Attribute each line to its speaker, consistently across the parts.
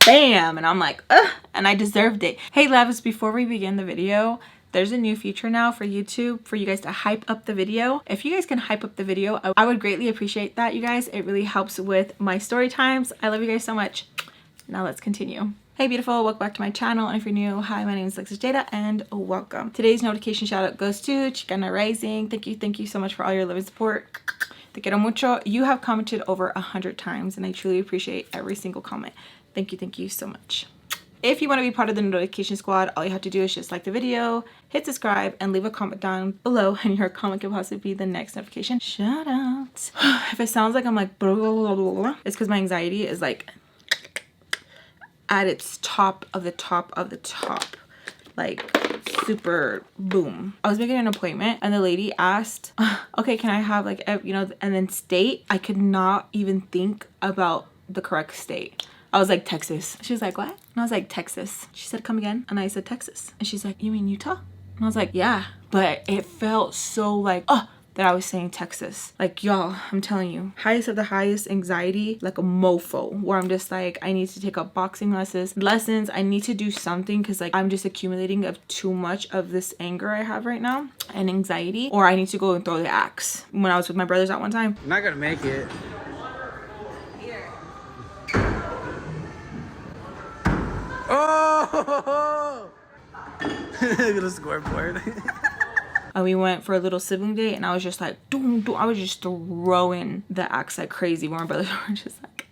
Speaker 1: bam, and I'm like, ugh, and I deserved it. Hey loves, before we begin the video, there's a new feature now for YouTube for you guys to hype up the video. If you guys can hype up the video, I would greatly appreciate that, you guys. It really helps with my story times. I love you guys so much. Now let's continue. Hey beautiful, welcome back to my channel, and if you're new, hi, my name is Alexis Jayda and welcome. Today's notification shout out goes to Chicana Rising. Thank you so much for all your love and support. Te quiero mucho. You have commented over 100 times and I truly appreciate every single comment. Thank you so much. If you want to be part of the notification squad, all you have to do is just like the video, hit subscribe, and leave a comment down below, and your comment could possibly be the next notification shout out. If it sounds like I'm like blah, blah, blah, blah, blah, it's because my anxiety is like at its top of the top of the top, like super boom. I was making an appointment and the lady asked, okay, can I have like, you know, and then state. I could not even think about the correct state. I was like, Texas. She was like, what? And I was like, Texas. She said, come again. And I said, Texas. And she's like, you mean Utah? And I was like, yeah. But it felt so like, that I was saying Texas. Like, y'all, I'm telling you, highest of the highest anxiety, like a mofo, where I'm just like, I need to take up boxing lessons. I need to do something because like I'm just accumulating of too much of this anger I have right now and anxiety, or I need to go and throw the axe. When I was with my brothers at one time.
Speaker 2: I'm not gonna make it. Oh! Look at the scoreboard.
Speaker 1: And we went for a little sibling day and I was just like, doom, doom. I was just throwing the axe like crazy where my brothers were just like,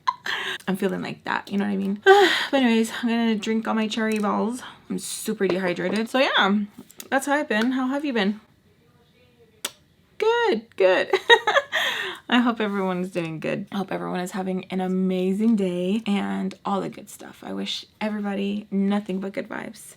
Speaker 1: I'm feeling like that, you know what I mean? But anyways, I'm gonna drink all my cherry balls. I'm super dehydrated. So yeah, that's how I've been. How have you been? Good. I hope everyone's doing good. I hope everyone is having an amazing day and all the good stuff. I wish everybody nothing but good vibes.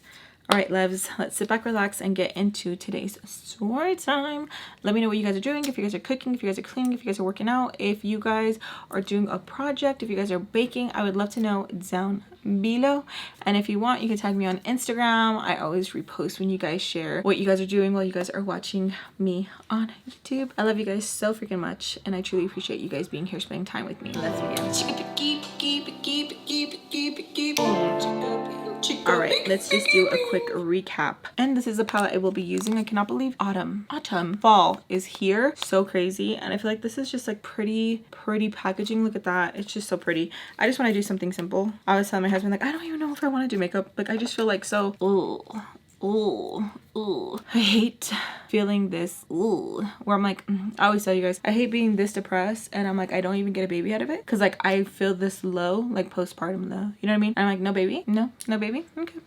Speaker 1: All right, loves, let's sit back, relax, and get into today's story time. Let me know what you guys are doing. If you guys are cooking, if you guys are cleaning, if you guys are working out, if you guys are doing a project, if you guys are baking, I would love to know down below. And if you want, you can tag me on Instagram. I always repost when you guys share what you guys are doing while you guys are watching me on YouTube. I love you guys so freaking much, and I truly appreciate you guys being here, spending time with me. Let's begin. All right, let's just do a quick recap. And this is the palette I will be using. I cannot believe autumn, fall is here. So crazy. And I feel like this is just like pretty packaging. Look at that. It's just so pretty. I just want to do something simple. I was telling my husband, like, I don't even know if I want to do makeup. Like, I just feel like so, ooh. I hate feeling this, where I'm like, I always tell you guys, I hate being this depressed and I'm like, I don't even get a baby out of it. Cause like, I feel this low, like postpartum low, you know what I mean? I'm like, no baby, no baby, okay.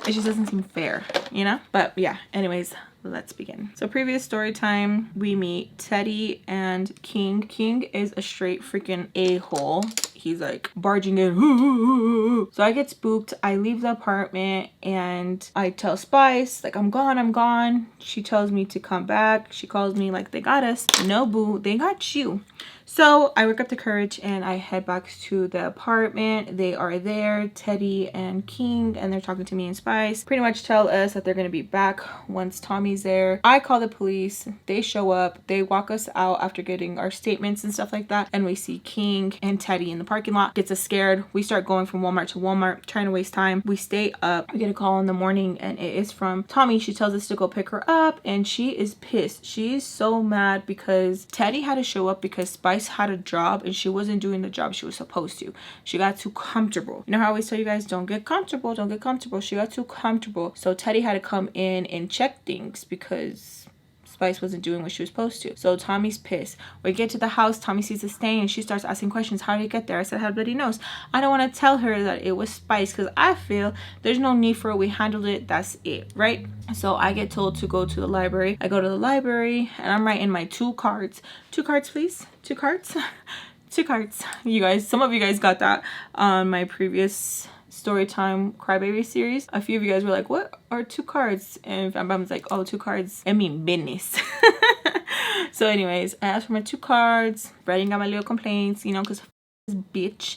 Speaker 1: It just doesn't seem fair, you know? But yeah, anyways, let's begin. So previous story time, we meet Teddy and King. King is a straight freaking a-hole. He's like barging in. So I get spooked. I leave the apartment and I tell Spice, like, I'm gone. She tells me to come back. She calls me like, they got us. No, boo, they got you. So I work up the courage and I head back to the apartment. They are there, Teddy and King, and they're talking to me and Spice. Pretty much tell us that they're gonna be back once Tommy's there. I call the police. They show up. They walk us out after getting our statements and stuff like that. And we see King and Teddy in the parking lot. Gets us scared. We start going from Walmart to Walmart, trying to waste time. We stay up. We get a call in the morning and it is from Tommy. She tells us to go pick her up and she is pissed. She's so mad because Teddy had to show up because Spice had a job and she wasn't doing the job she was supposed to. She got too comfortable. You know how I always tell you guys, don't get comfortable. She got too comfortable. So Teddy had to come in and check things because Spice wasn't doing what she was supposed to. So Tommy's pissed. We get to the house. Tommy sees the stain and she starts asking questions. How did it get there? I said, how bloody knows? I don't want to tell her that it was Spice because I feel there's no need for it. We handled it. That's it, right? So I get told to go to the library. I go to the library and I'm writing my 2 cards. 2 cards, please. 2 cards. 2 cards. You guys, some of you guys got that on my previous Storytime Crybaby series. A few of you guys were like, what are 2 cards? And FAMBAM's like, oh, 2 cards. I mean business. So anyways, I asked for my 2 cards, writing down my little complaints, you know, because bitch.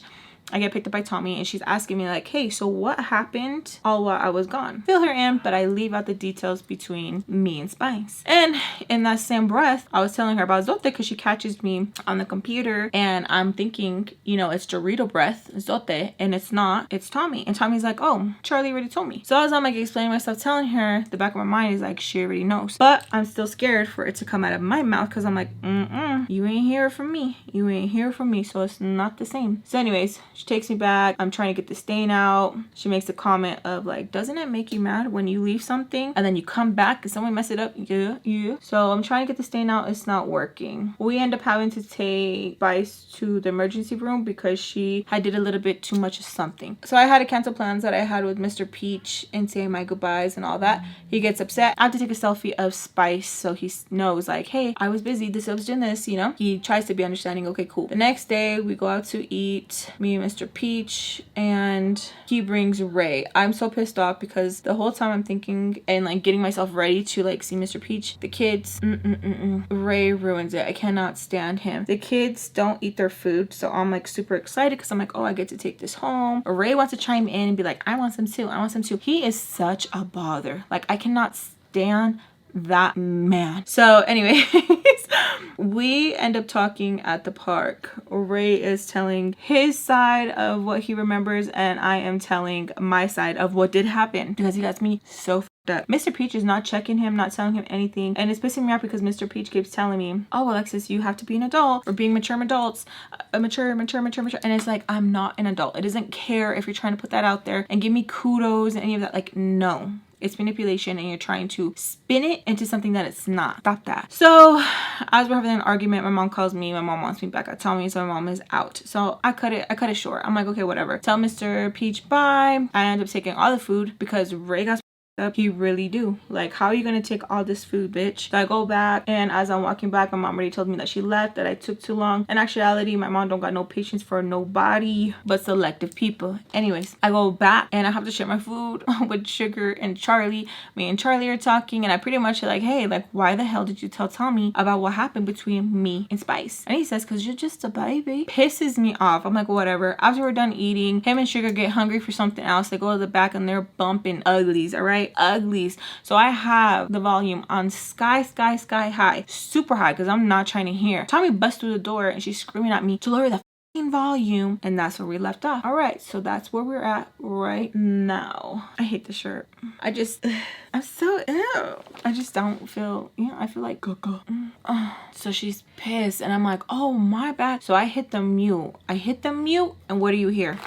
Speaker 1: I get picked up by Tommy, and she's asking me like, hey, so what happened all while I was gone? Fill her in, but I leave out the details between me and Spice. And in that same breath, I was telling her about Zote because she catches me on the computer, and I'm thinking, you know, it's Dorito breath, Zote, and it's not, it's Tommy. And Tommy's like, oh, Charlie already told me. So as I'm like explaining myself, telling her, the back of my mind is like, she already knows. But I'm still scared for it to come out of my mouth because I'm like, you ain't hear from me. You ain't hear from me, so it's not the same. So anyways, she takes me back. I'm trying to get the stain out. She makes a comment of like, doesn't it make you mad when you leave something and then you come back and someone mess it up? Yeah. So I'm trying to get the stain out. It's not working. We end up having to take Spice to the emergency room because she had did a little bit too much of something. So I had to cancel plans that I had with Mr. Peach and say my goodbyes and all that. He gets upset. I have to take a selfie of Spice so he knows like, hey, I was busy. I was doing this, you know? He tries to be understanding. Okay, cool. The next day we go out to eat, me and Mr. Peach, and he brings Ray. I'm so pissed off because the whole time I'm thinking and like getting myself ready to like see Mr. Peach, the kids, Ray ruins it. I cannot stand him. The kids don't eat their food, so I'm like super excited because I'm like, oh, I get to take this home. Ray wants to chime in and be like, I want some too. I want some too. He is such a bother. Like, I cannot stand that man. So anyways, we end up talking at the park. Ray is telling his side of what he remembers, and I am telling my side of what did happen because he got me so up. Mr. Peach is not checking him, not telling him anything, and it's pissing me off because Mr. Peach keeps telling me, oh, Alexis, you have to be an adult, or being mature adults, mature, and it's like, I'm not an adult. It doesn't care if you're trying to put that out there and give me kudos and any of that. Like, no. It's manipulation and you're trying to spin it into something that it's not. Stop that. So as we're having an argument, my mom calls me. My mom wants me back at Tommy, so my mom is out. So I cut it short. I'm like, okay, whatever. Tell Mr. Peach bye. I end up taking all the food because Ray got up. He really do. Like, how are you gonna take all this food, bitch? So I go back, and as I'm walking back, my mom already told me that she left, that I took too long. In actuality, my mom don't got no patience for nobody but selective people. Anyways, I go back and I have to share my food with Sugar and Charlie. Me and Charlie are talking, and I pretty much like, hey, like, why the hell did you tell Tommy about what happened between me and Spice? And he says, because you're just a baby. Pisses me off. I'm like, whatever. After we're done eating, him and Sugar get hungry for something else. They go to the back and they're bumping uglies, all right? Uglies. So I have the volume on sky high, super high, because I'm not trying to hear. Tommy busts through the door and she's screaming at me to lower the volume, and that's where we left off. All right, so that's where we're at right now. I hate the shirt. I'm so ew. I just don't feel, you know, I feel like go. So she's pissed, and I'm like, oh, my bad. So I hit the mute, and what do you hear?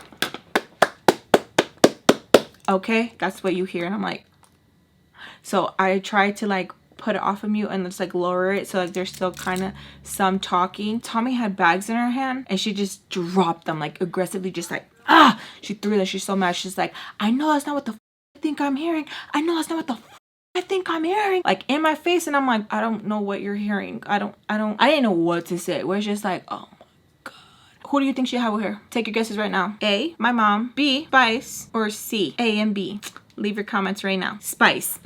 Speaker 1: Okay, that's what you hear. And I'm like, so I tried to like put it off of mute and just like lower it so like there's still kind of some talking. Tommy had bags in her hand and she just dropped them like aggressively, just like, she threw them. She's so mad. She's like, I know that's not what the I think I'm hearing. I know that's not what the I think I'm hearing, like in my face. And I'm like, I don't know what you're hearing. I didn't know what to say. We're just like, oh my God. Who do you think she had with her? Take your guesses right now. A, my mom. B, Spice. Or C, A and B. Leave your comments right now. Spice.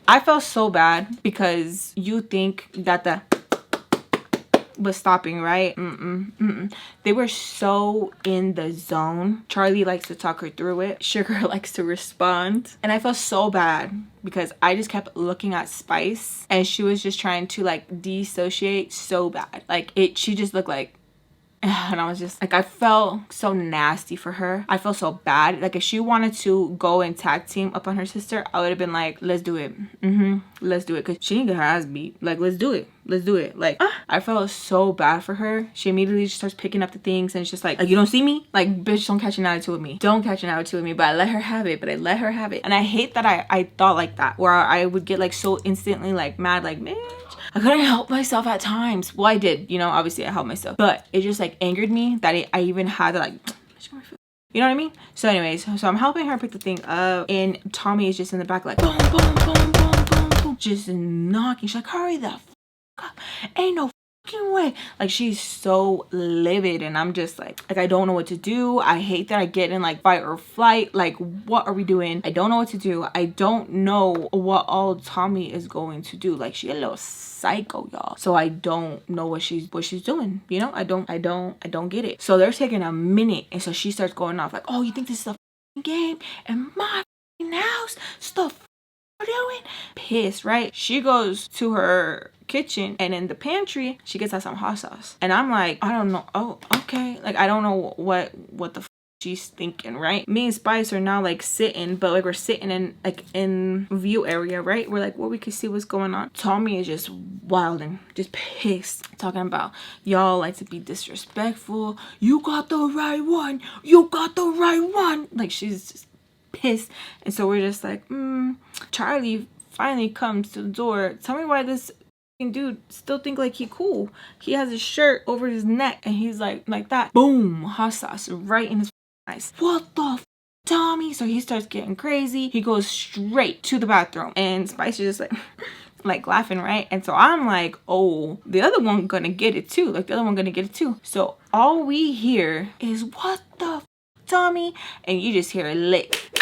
Speaker 1: I felt so bad because you think that the was stopping, right? They were so in the zone. Charlie likes to talk her through it. Sugar likes to respond. And I felt so bad because I just kept looking at Spice and she was just trying to like dissociate so bad. Like she just looked like, and I was just like, I felt so nasty for her. I felt so bad. Like if she wanted to go and tag team up on her sister, I would have been like, let's do it. Let's do it. Because she didn't get her ass beat. Like, let's do it. Let's do it. Like, I felt so bad for her. She immediately just starts picking up the things and it's just like, you don't see me? Like, bitch, don't catch an attitude with me. Don't catch an attitude with me. But I let her have it. And I hate that I thought like that, where I would get like so instantly like mad, like, man, I couldn't help myself at times. Well, I did, you know, obviously I helped myself, but it just like angered me that I even had to like, you know what I mean? So anyways, so I'm helping her pick the thing up and Tommy is just in the back like, boom, boom, boom, boom, boom, boom, just knocking. She's like, hurry the f up. Ain't no way. Like, she's so livid, and I'm just like I don't know what to do. I hate that I get in like fight or flight. Like, what are we doing? I don't know what to do. I don't know what all Tommy is going to do. Like, she a little psycho, y'all. So I don't know what she's doing. You know, I don't get it. So they're taking a minute, and so she starts going off like, oh, you think this is a game in my house? Stuff doing? Pissed, right? She goes to her kitchen, and in the pantry she gets out some hot sauce, and I'm like, I don't know. Oh, okay. Like, I don't know what the she's thinking, right? Me and Spice are now like sitting, but like we're sitting in like in view area, right? We're like, where we can see what's going on. Tommy is just wilding, just pissed, talking about y'all like to be disrespectful. You got the right one. You got the right one. Like, she's just pissed. And so we're just like, Charlie finally comes to the door. Tell me why this dude still think like he cool. He has his shirt over his neck, and he's like that. Boom, hot sauce right in his eyes. What the Tommy? So he starts getting crazy. He goes straight to the bathroom, and Spice is just like like laughing, right? And so I'm like, oh, the other one gonna get it too. Like, the other one gonna get it too. So all we hear is, what the Tommy? And you just hear lick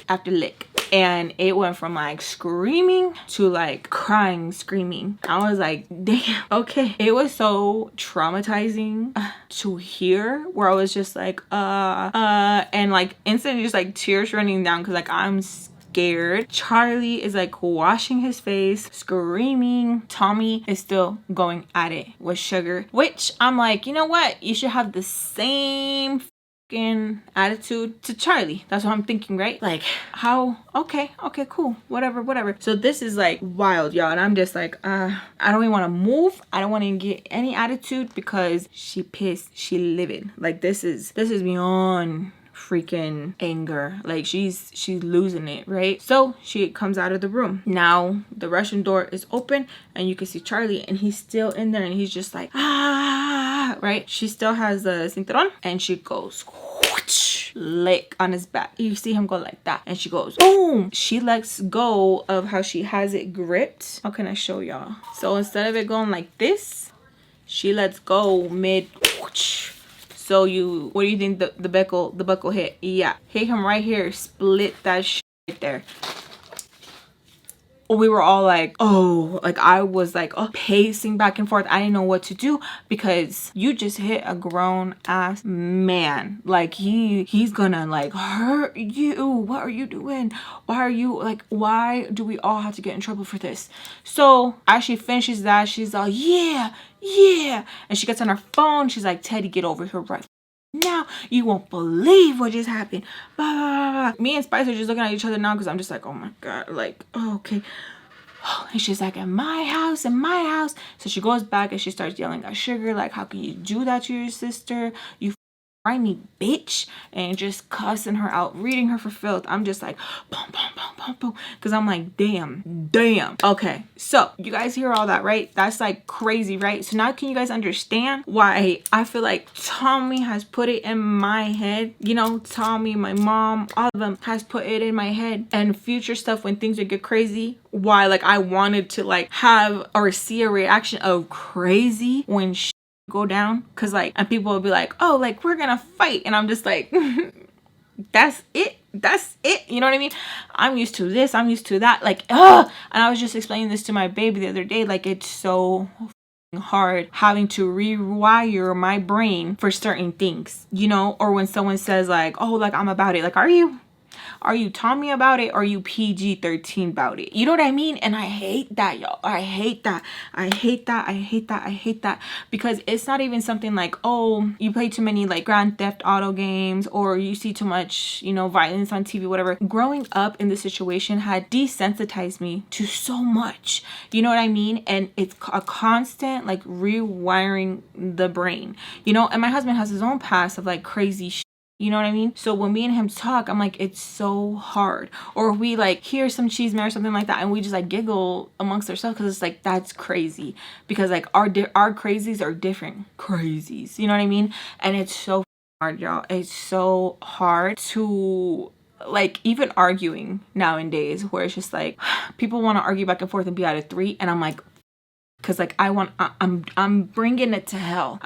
Speaker 1: after lick. And it went from like screaming to like crying, screaming. I was like, damn, okay. It was so traumatizing to hear, where I was just like, and like instantly just like tears running down, because like I'm scared. Charlie is like washing his face, screaming. Tommy is still going at it with Sugar, which I'm like, you know what? You should have the same attitude to Charlie. That's what I'm thinking, right? Like, how? Okay, cool, whatever. So this is like wild, y'all, and I'm just like, I don't even want to move. I don't want to get any attitude, because she pissed, she livid. Like, this is beyond freaking anger. Like, she's losing it, right? So she comes out of the room. Now the restroom door is open, and you can see Charlie, and he's still in there, and he's just like, right? She still has the cinturón, and she goes whoosh, lick on his back. You see him go like that, and she goes boom. She lets go of how she has it gripped. How can I show y'all? So instead of it going like this, she lets go mid whoosh. So what do you think the buckle hit? Yeah, hit him right here, split that shit right there. We were all like, oh, like I was like, oh, pacing back and forth. I didn't know what to do, because you just hit a grown ass man. Like, he's gonna like hurt you. What are you doing? Why do we all have to get in trouble for this? So as she finishes that, she's all, yeah. And she gets on her phone. She's like, Teddy, get over here right now. You won't believe what just happened. Blah, blah, blah. Me and Spice are just looking at each other now, because I'm just like, oh my god, like, oh, okay. And she's like, in my house. So she goes back and she starts yelling at Sugar, like, how can you do that to your sister? You me bitch, and just cussing her out, reading her for filth. I'm just like, boom, because I'm like, damn. Okay, so you guys hear all that, right? That's like crazy, right? So now can you guys understand why I feel like Tommy has put it in my head? You know, Tommy, my mom, all of them has put it in my head, and future stuff when things would get crazy, why like I wanted to like have or see a reaction of crazy when go down, because like, and people will be like, oh, like we're gonna fight, and I'm just like, that's it, you know what I mean? I'm used to this, I'm used to that, like, and I was just explaining this to my baby the other day, like, it's so hard having to rewire my brain for certain things, you know? Or when someone says like, oh, like I'm about it, like, are you Tommy about it, or are you PG-13 about it? You know what I mean? And I hate that, y'all. I hate that, because it's not even something like, oh, you play too many like Grand Theft Auto games, or you see too much, you know, violence on TV, whatever. Growing up in this situation had desensitized me to so much, you know what I mean? And it's a constant like rewiring the brain, you know? And my husband has his own past of like crazy shit. You know what I mean? So when me and him talk, I'm like, it's so hard. Or we like hear some cheeseman or something like that, and we just like giggle amongst ourselves, because it's like, that's crazy. Because like our crazies are different crazies. You know what I mean? And it's so hard, y'all. It's so hard to like even arguing nowadays, where it's just like people want to argue back and forth and be out of three, and I'm like, because like I'm bringing it to hell.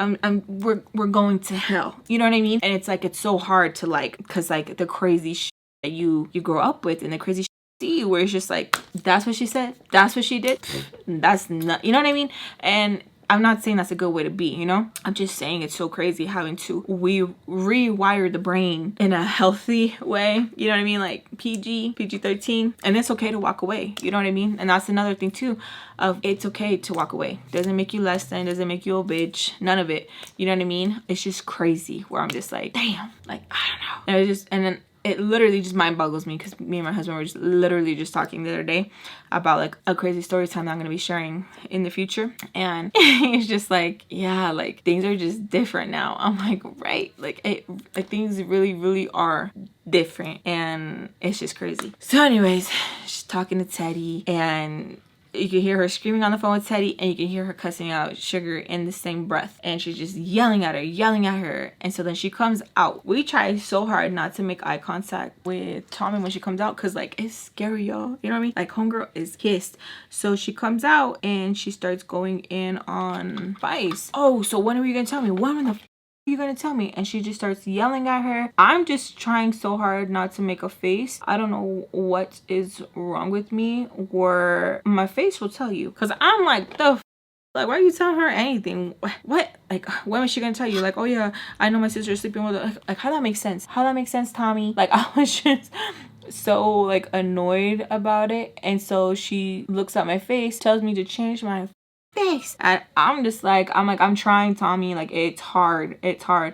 Speaker 1: We're going to hell. You know what I mean? And it's like it's so hard to like, because like the crazy shit that you grow up with and the crazy shit you see, where it's just like, that's what she said, that's what she did, that's not, you know what I mean? And I'm not saying that's a good way to be, you know? I'm just saying it's so crazy having to rewire the brain in a healthy way. You know what I mean? Like PG-13. And it's okay to walk away. You know what I mean? And that's another thing too, of it's okay to walk away. Doesn't make you less than, doesn't make you a bitch. None of it. You know what I mean? It's just crazy where I'm just like, damn, like, I don't know. And it just, and then it literally just mind boggles me, because me and my husband were just literally just talking the other day about like a crazy story time that I'm gonna be sharing in the future. And it's just like, yeah, like things are just different now. I'm like, right, like things really are different, and it's just crazy. So anyways, she's talking to Teddy, and you can hear her screaming on the phone with Teddy, and you can hear her cussing out Sugar in the same breath. And she's just yelling at her. And so then she comes out. We try so hard not to make eye contact with Tommy when she comes out, because like it's scary, y'all. You know what I mean? Like homegirl is pissed. So she comes out and she starts going in on Vice. Oh, so when are you gonna tell me? When the you gonna tell me? And she just starts yelling at her. I'm just trying so hard not to make a face. I don't know what is wrong with me, or my face will tell you, because I'm like, the like, why are you telling her anything? What? Like, when was she gonna tell you? Like, oh yeah, I know my sister's sleeping with her. Like how that makes sense? How that makes sense, Tommy? Like, I was just so like annoyed about it. And so she looks at my face, tells me to change my face, and I'm just like, I'm trying, Tommy, like it's hard.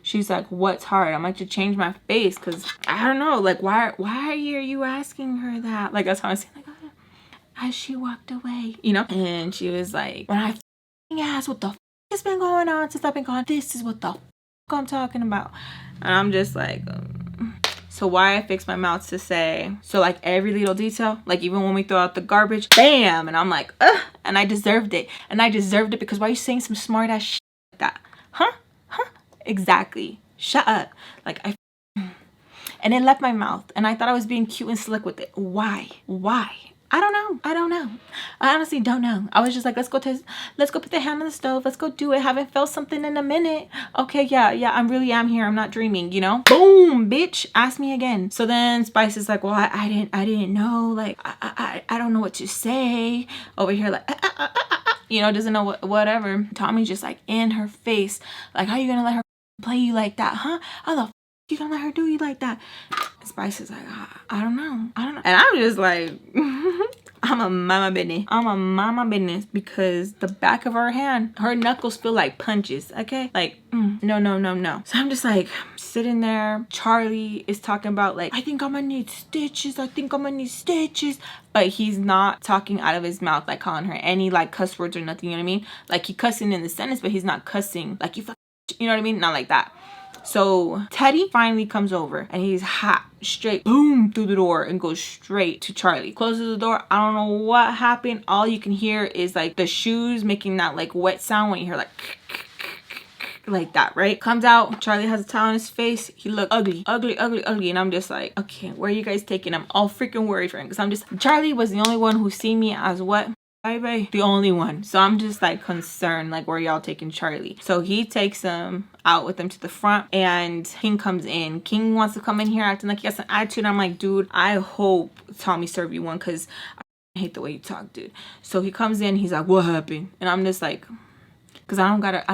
Speaker 1: She's like, what's hard? I'm like, to change my face, because I don't know, like why are you asking her that? Like that's how I was saying, like, oh, as she walked away, you know. And she was like, when I asked what the has been going on since I've been gone, this is what the I'm talking about. And I'm just like, so why I fix my mouth to say, so like every little detail, like even when we throw out the garbage, bam, and I'm like, ugh, and I deserved it. And I deserved it because why are you saying some smart ass shit like that? Huh? Exactly. Shut up. Like and it left my mouth, and I thought I was being cute and slick with it. Why? I don't know. I honestly don't know. I was just like, let's go put the hand on the stove. Let's go do it. Haven't felt something in a minute. Okay, yeah, I really am here. I'm not dreaming, you know? Boom, bitch. Ask me again. So then Spice is like, well, I didn't know. Like, I don't know what to say. Over here, like, you know, doesn't know whatever. Tommy's just like in her face. Like, how you gonna let her play you like that, huh? How the you gonna let her do you like that? Spice is like, I don't know. And I'm just like, I'm a mama business, because the back of her hand, her knuckles feel like punches, okay? Like, no. So I'm just like sitting there. Charlie is talking about like, I think I'm gonna need stitches. But he's not talking out of his mouth, like calling her any like cuss words or nothing, you know what I mean? Like he cussing in the sentence, but he's not cussing like you know what I mean? Not like that. So Teddy finally comes over, and he's hot straight boom through the door and goes straight to Charlie. Closes the door. I don't know what happened. All you can hear is like the shoes making that like wet sound when you hear like that, right? Comes out. Charlie has a towel on his face. He looked ugly. And I'm just like, okay, where are you guys taking him? All freaking worried for him, because Charlie was the only one who seen me as what? Baby, the only one. So I'm just like concerned, like, where y'all taking Charlie? So he takes him out with him to the front, and King comes in. King wants to come in here acting like he has an attitude. I'm like, dude, I hope Tommy served you one, because I hate the way you talk, dude. So he comes in, he's like, what happened? And I'm just like, because I don't got a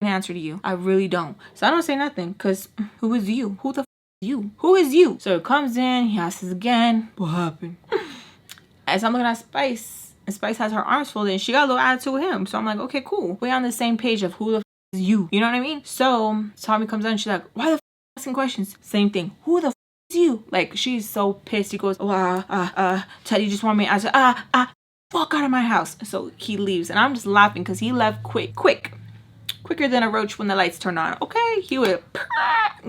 Speaker 1: answer to you. I really don't. So I don't say nothing, because who is you? Who the is you? Who is you? So he comes in, he asks again, what happened? As I'm looking at Spice, and Spice has her arms folded, and she got a little attitude with him. So I'm like, okay, cool. We're on the same page of who the is you. You know what I mean? So Tommy comes in, and she's like, why the asking questions? Same thing. Who the is you? Like, she's so pissed. He goes, oh, Teddy just wanted me to answer, fuck out of my house. So he leaves, and I'm just laughing because he left quicker than a roach when the lights turn on. Okay, he would have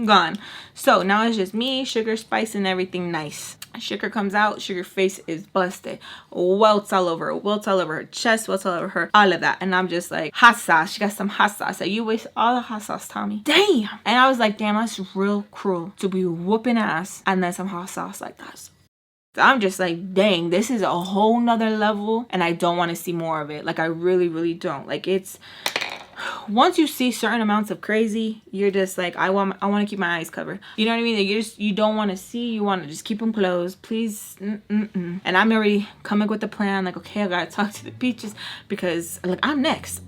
Speaker 1: gone. So now it's just me, Sugar, Spice, and everything nice. Sugar comes out. Sugar face is busted. Welts all over her chest, welts all over her, all of that. And I'm just like, hot sauce. She got some hot sauce. Like, you waste all the hot sauce, Tommy. Damn. And I was like, damn, that's real cruel to be whooping ass and then some hot sauce like that. I'm just like, dang, this is a whole nother level, and I don't want to see more of it. Like, I really, really don't. Like, it's, once you see certain amounts of crazy, you're just like, I want to keep my eyes covered. You know what I mean? Like, you don't want to see. You want to just keep them closed, please. And I'm already coming with the plan. Like, okay, I gotta talk to the peaches because, like, I'm next.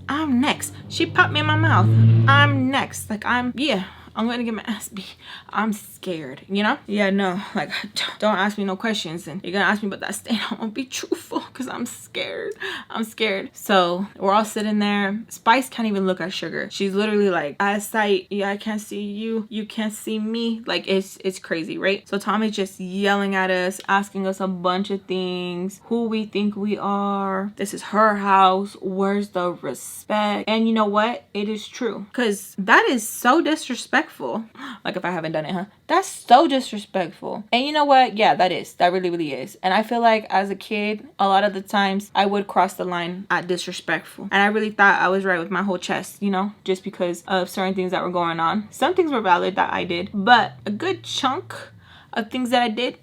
Speaker 1: She popped me in my mouth. I'm next. Like, yeah. I'm gonna get my ass beat. I'm scared, you know? Yeah, no, like, don't ask me no questions. And you're gonna ask me about that stain, I'm gonna be truthful because I'm scared. So we're all sitting there. Spice can't even look at Sugar. She's literally like, eyesight, yeah, I can't see you. You can't see me. Like, it's crazy, right? So Tommy's just yelling at us, asking us a bunch of things. Who we think we are. This is her house. Where's the respect? And you know what? It is true. Because that is so disrespectful. Like, if I haven't done it, huh? That's so disrespectful. And you know what? Yeah, that really, really is. And I feel like as a kid, a lot of the times I would cross the line at disrespectful. And I really thought I was right with my whole chest, you know, just because of certain things that were going on. Some things were valid that I did, but a good chunk of things that I did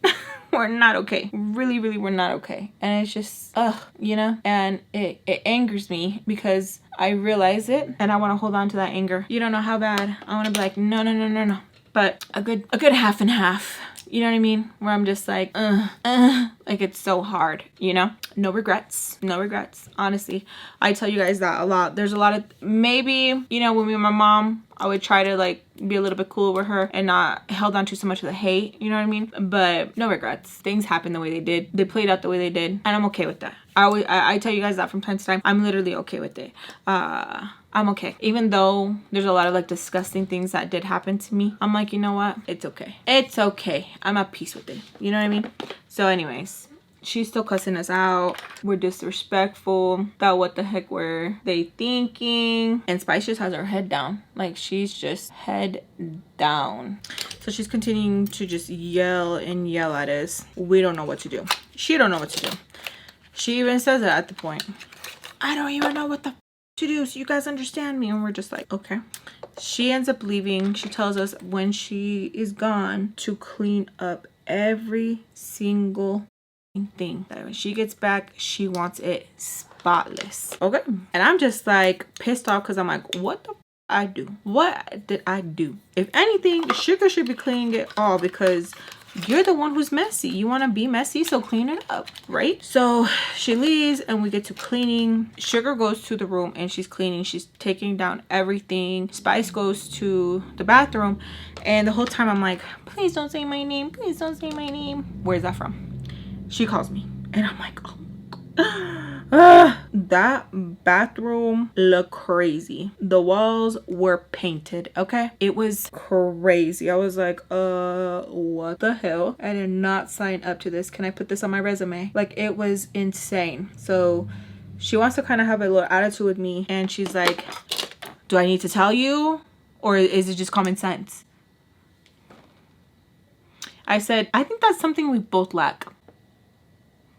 Speaker 1: were not okay. Really, really were not okay. And it's just, you know, and it angers me because I realize it and I want to hold on to that anger. You don't know how bad I want to be like, no. But a good half and half. You know what I mean? Where I'm just like, like, it's so hard, you know? No regrets. Honestly, I tell you guys that a lot. There's a lot of, maybe, you know, when me and my mom, I would try to like be a little bit cool with her and not held on to so much of the hate, you know what I mean? But no regrets. Things happened the way they did. They played out the way they did, and I'm okay with that. I tell you guys that from time to time. I'm literally okay with it. I'm okay. Even though there's a lot of like disgusting things that did happen to me, I'm like, you know what? It's okay. It's okay. I'm at peace with it. You know what I mean? So anyways, she's still cussing us out. We're disrespectful. That what the heck were they thinking? And Spice just has her head down. Like, she's just head down. So she's continuing to just yell at us. We don't know what to do. She don't know what to do. She even says it at the point. I don't even know what the to do, so you guys understand me. And we're just like, okay. She ends up leaving. She tells us when she is gone to clean up every single thing. That when she gets back, she wants it spotless. Okay. And I'm just like pissed off because I'm like, what the I do? What did I do? If anything, Sugar should be cleaning it all because you're the one who's messy. You want to be messy, so clean it up, right? So she leaves and we get to cleaning. Sugar goes to the room and she's cleaning. She's taking down everything. Spice goes to the bathroom, and the whole time I'm like, please don't say my name. Please don't say my name. Where's that from? She calls me and I'm like, oh God. That bathroom looked crazy. The walls were painted, okay? It was crazy. I was like, what the hell? I did not sign up to this. Can I put this on my resume? Like, it was insane. So she wants to kind of have a little attitude with me, and she's like, do I need to tell you, or is it just common sense? I said, I think that's something we both lack.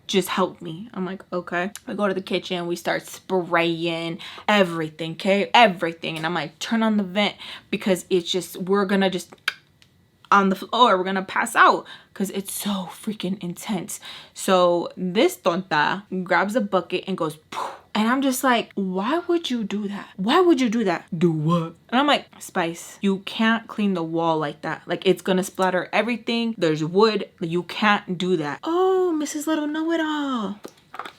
Speaker 1: Just help me. I'm like, okay. I go to the kitchen, we start spraying everything, okay? Everything. And I'm like, turn on the vent because it's just, we're gonna just on the floor, we're gonna pass out because it's so freaking intense. So this tonta grabs a bucket and goes poof. And I'm just like, why would you do that? Why would you do that? Do what? And I'm like, Spice, you can't clean the wall like that. Like, it's gonna splatter everything. There's wood. You can't do that. Oh, Mrs. Little Know-It-All.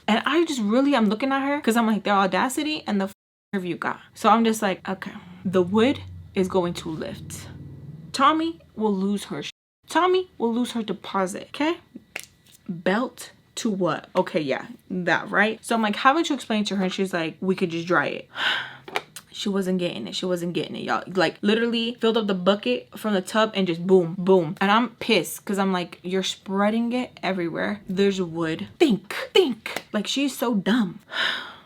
Speaker 1: And I just really, I'm looking at her because I'm like, the audacity and the nerve you got. So I'm just like, okay, the wood is going to lift. Tommy will lose her. Tommy will lose her deposit, okay? Belt to what? Okay, yeah, that, right? So I'm like, having to explain to her, and she's like, we could just dry it. She wasn't getting it. She wasn't getting it, y'all. Like, literally filled up the bucket from the tub and just boom, boom. And I'm pissed because I'm like, you're spreading it everywhere. There's wood. Think. Like, she's so dumb.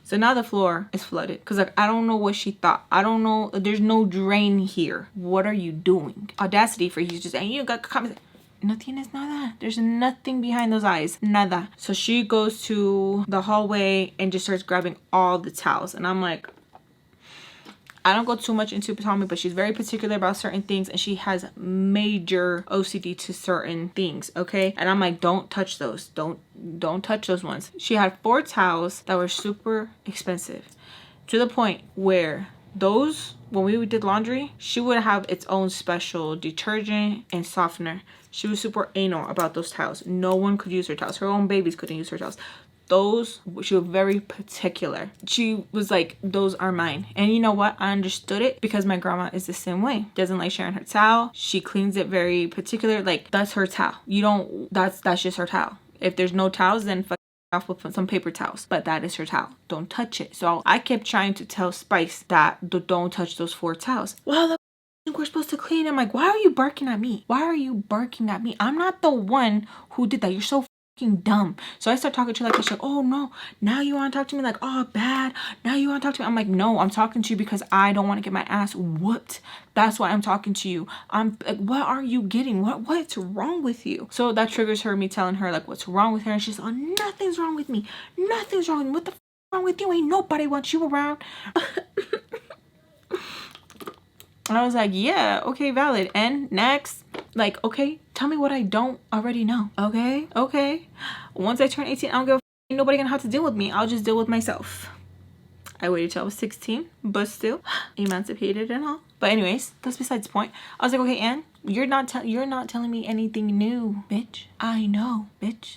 Speaker 1: So now the floor is flooded because, like, I don't know what she thought. I don't know. There's no drain here. What are you doing? Audacity for you just saying, you got comments. Nothing is nada. There's nothing behind those eyes. Nada. So she goes to the hallway and just starts grabbing all the towels. And I'm like, I don't go too much into Tommy, but she's very particular about certain things, and she has major OCD to certain things, okay? And I'm like, don't touch those. Don't touch those ones. She had 4 towels that were super expensive, to the point where those, when we did laundry, she would have its own special detergent and softener. She was super anal about those towels. No one could use her towels. Her own babies couldn't use her towels. Those, she was very particular. She was like, those are mine. And you know what? I understood it because my grandma is the same way. Doesn't like sharing her towel. She cleans it very particular. Like, that's her towel. You don't, that's just her towel. If there's no towels, then fuck off with some paper towels, but that is her towel. Don't touch it. So I kept trying to tell Spice that don't touch those 4 towels. Well, we're supposed to clean. I'm like, why are you barking at me? Why are you barking at me? I'm not the one who did that. You're so fucking dumb. So I start talking to her like this. She's like, oh no, now you want to talk to me like, oh bad, now you want to talk to me. I'm like, no, I'm talking to you because I don't want to get my ass whooped. That's why I'm talking to you. I'm like, what are you getting? What's wrong with you? So that triggers her, me telling her like what's wrong with her, and she's like, oh, nothing's wrong with me. Nothing's wrong with me. What the f wrong with you? Ain't nobody wants you around. And I was like, yeah, okay, valid. And next, like, okay, tell me what I don't already know. Okay. Once I turn 18, I don't give a f, ain't nobody gonna have to deal with me. I'll just deal with myself. I waited till I was 16, but still emancipated and all. But anyways, that's besides the point. I was like, okay, Anne, you're not telling me anything new, bitch. I know, bitch.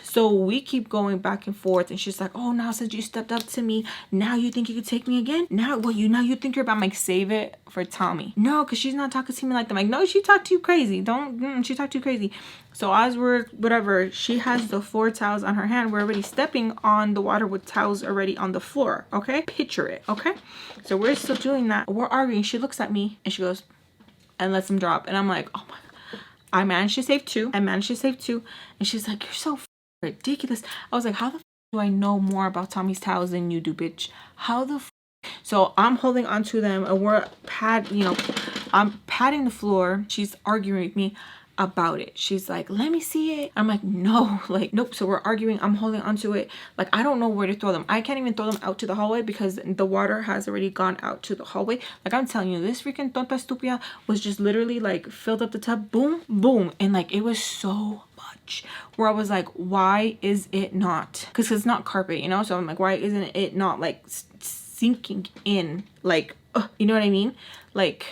Speaker 1: So we keep going back and forth, and she's like, oh, now since you stepped up to me, now you think you could take me again? Now you think you're about to like save it for Tommy? No, because she's not talking to me like that. I'm like, no, she talked to you crazy. She talked to you crazy. So as we're whatever, she has the 4 towels on her hand. We're already stepping on the water with towels already on the floor. Okay, picture it. Okay, so we're still doing that. We're arguing. She looks at me and she goes and lets them drop, and I'm like, oh my god, I managed to save 2. And she's like, you're so ridiculous. I was like, how the do I know more about Tommy's towels than you do, bitch? How the so I'm holding on to them, and we're I'm patting the floor. She's arguing with me about it. She's like, let me see it. I'm like, no, like, nope. So we're arguing. I'm holding onto it. Like, I don't know where to throw them. I can't even throw them out to the hallway because the water has already gone out to the hallway. Like, I'm telling you, this freaking tonta estúpida was just literally like filled up the tub, boom, boom. And like, it was so much where I was like, why is it not? Because it's not carpet, you know? So I'm like, why isn't it not like sinking in? Like, you know what I mean? Like,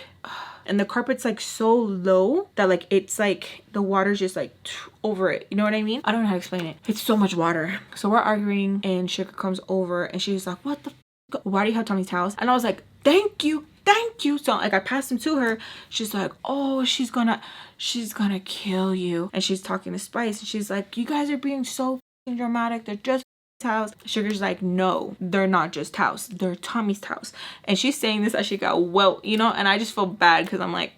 Speaker 1: and the carpet's like so low that like it's like the water's just like over it, you know what I mean? I don't know how to explain it. It's so much water. So we're arguing, and Sugar comes over and she's like, what the f, why do you have Tommy's towels? And I was like, thank you. So like I passed them to her. She's like, oh, she's gonna kill you. And she's talking to Spice, and she's like, you guys are being so dramatic. They're just towels. Sugar's like, no, they're not just towels, they're Tommy's towels. And she's saying this as she got welt, you know, and I just feel bad because I'm like,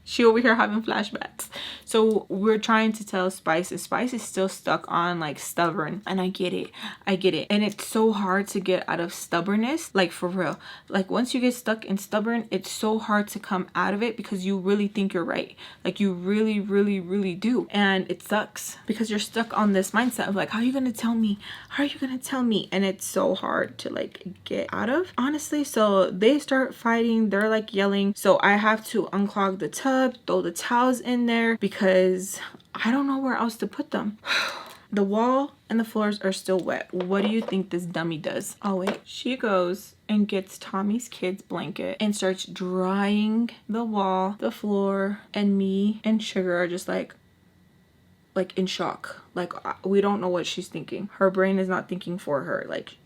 Speaker 1: she over here having flashbacks. So we're trying to tell Spice, and Spice is still stuck on like stubborn. And I get it. And it's so hard to get out of stubbornness, like for real. Like once you get stuck in stubborn, it's so hard to come out of it because you really think you're right. Like you really, really, really do. And it sucks because you're stuck on this mindset of like, how are you gonna tell me? How are you gonna tell me? And it's so hard to like get out of, honestly. So they start fighting. They're like yelling. So I have to unclog the tub, throw the towels in there because I don't know where else to put them. The wall and the floors are still wet. What do you think this dummy does? Oh wait, she goes and gets Tommy's kid's blanket and starts drying the wall, the floor, and me and Sugar are just like in shock. Like we don't know what she's thinking. Her brain is not thinking for her. Like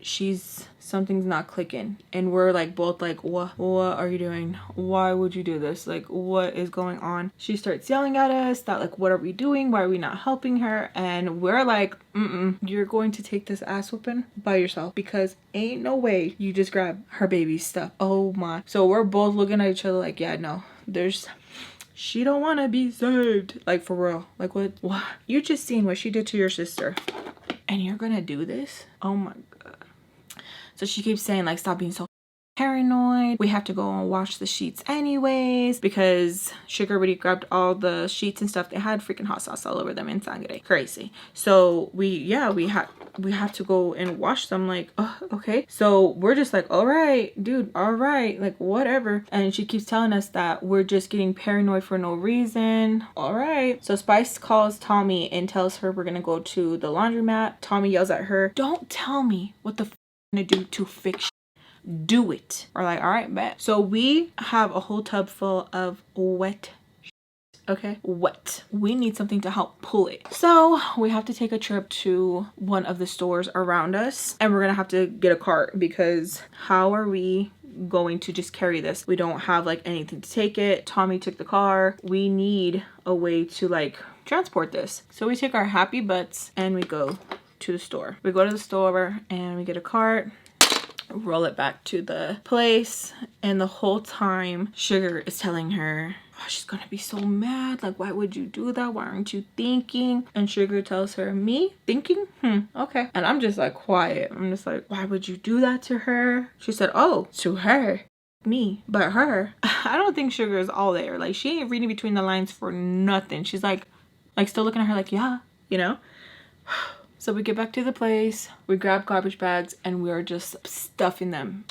Speaker 1: something's not clicking, and we're like both like, what are you doing? Why would you do this? Like, what is going on? She starts yelling at us that like, what are we doing? Why are we not helping her? And we're like, you're going to take this ass whooping by yourself because ain't no way you just grab her baby's stuff. Oh my. So we're both looking at each other like, yeah, no, she don't want to be saved. Like for real. Like what? You just seen what she did to your sister, and you're gonna do this? Oh my god. So she keeps saying like, stop being so paranoid. We have to go and wash the sheets anyways because Sugar already grabbed all the sheets and stuff. They had freaking hot sauce all over them in sangre. Crazy. So we have to go and wash them. Like, oh, okay. So we're just like, all right, dude, all right, like whatever. And she keeps telling us that we're just getting paranoid for no reason. All right. So Spice calls Tommy and tells her we're gonna go to the laundromat. Tommy yells at her, don't tell me what the f I'm gonna do to fix shit. Do it. We're like, all right, bet. So we have a whole tub full of wet shit. Okay, wet. We need something to help pull it. So we have to take a trip to one of the stores around us, and we're gonna have to get a cart because how are we going to just carry this? We don't have like anything to take it. Tommy took the car. We need a way to like transport this. So we take our happy butts and we go to the store. We go to the store and we get a cart, roll it back to the place, and the whole time Sugar is telling her, oh, she's gonna be so mad, like why would you do that, why aren't you thinking? And Sugar tells her, me thinking? Okay. And I'm just like quiet. I'm just like, why would you do that to her? She said, oh, to her, me, but her. I don't think Sugar is all there. Like she ain't reading between the lines for nothing. She's like still looking at her like, yeah, you know. So we get back to the place, we grab garbage bags, and we are just stuffing them.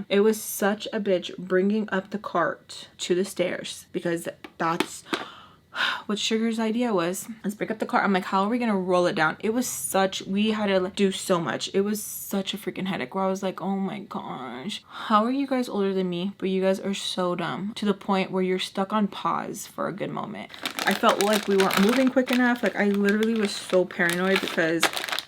Speaker 1: It was such a bitch bringing up the cart to the stairs because that's what Sugar's idea was. Let's pick up the cart. I'm like, how are we gonna roll it down? It was such, we had to do so much. It was such a freaking headache where I was like, oh my gosh, how are you guys older than me, but you guys are so dumb to the point where you're stuck on pause for a good moment. I felt like we weren't moving quick enough. Like I literally was so paranoid because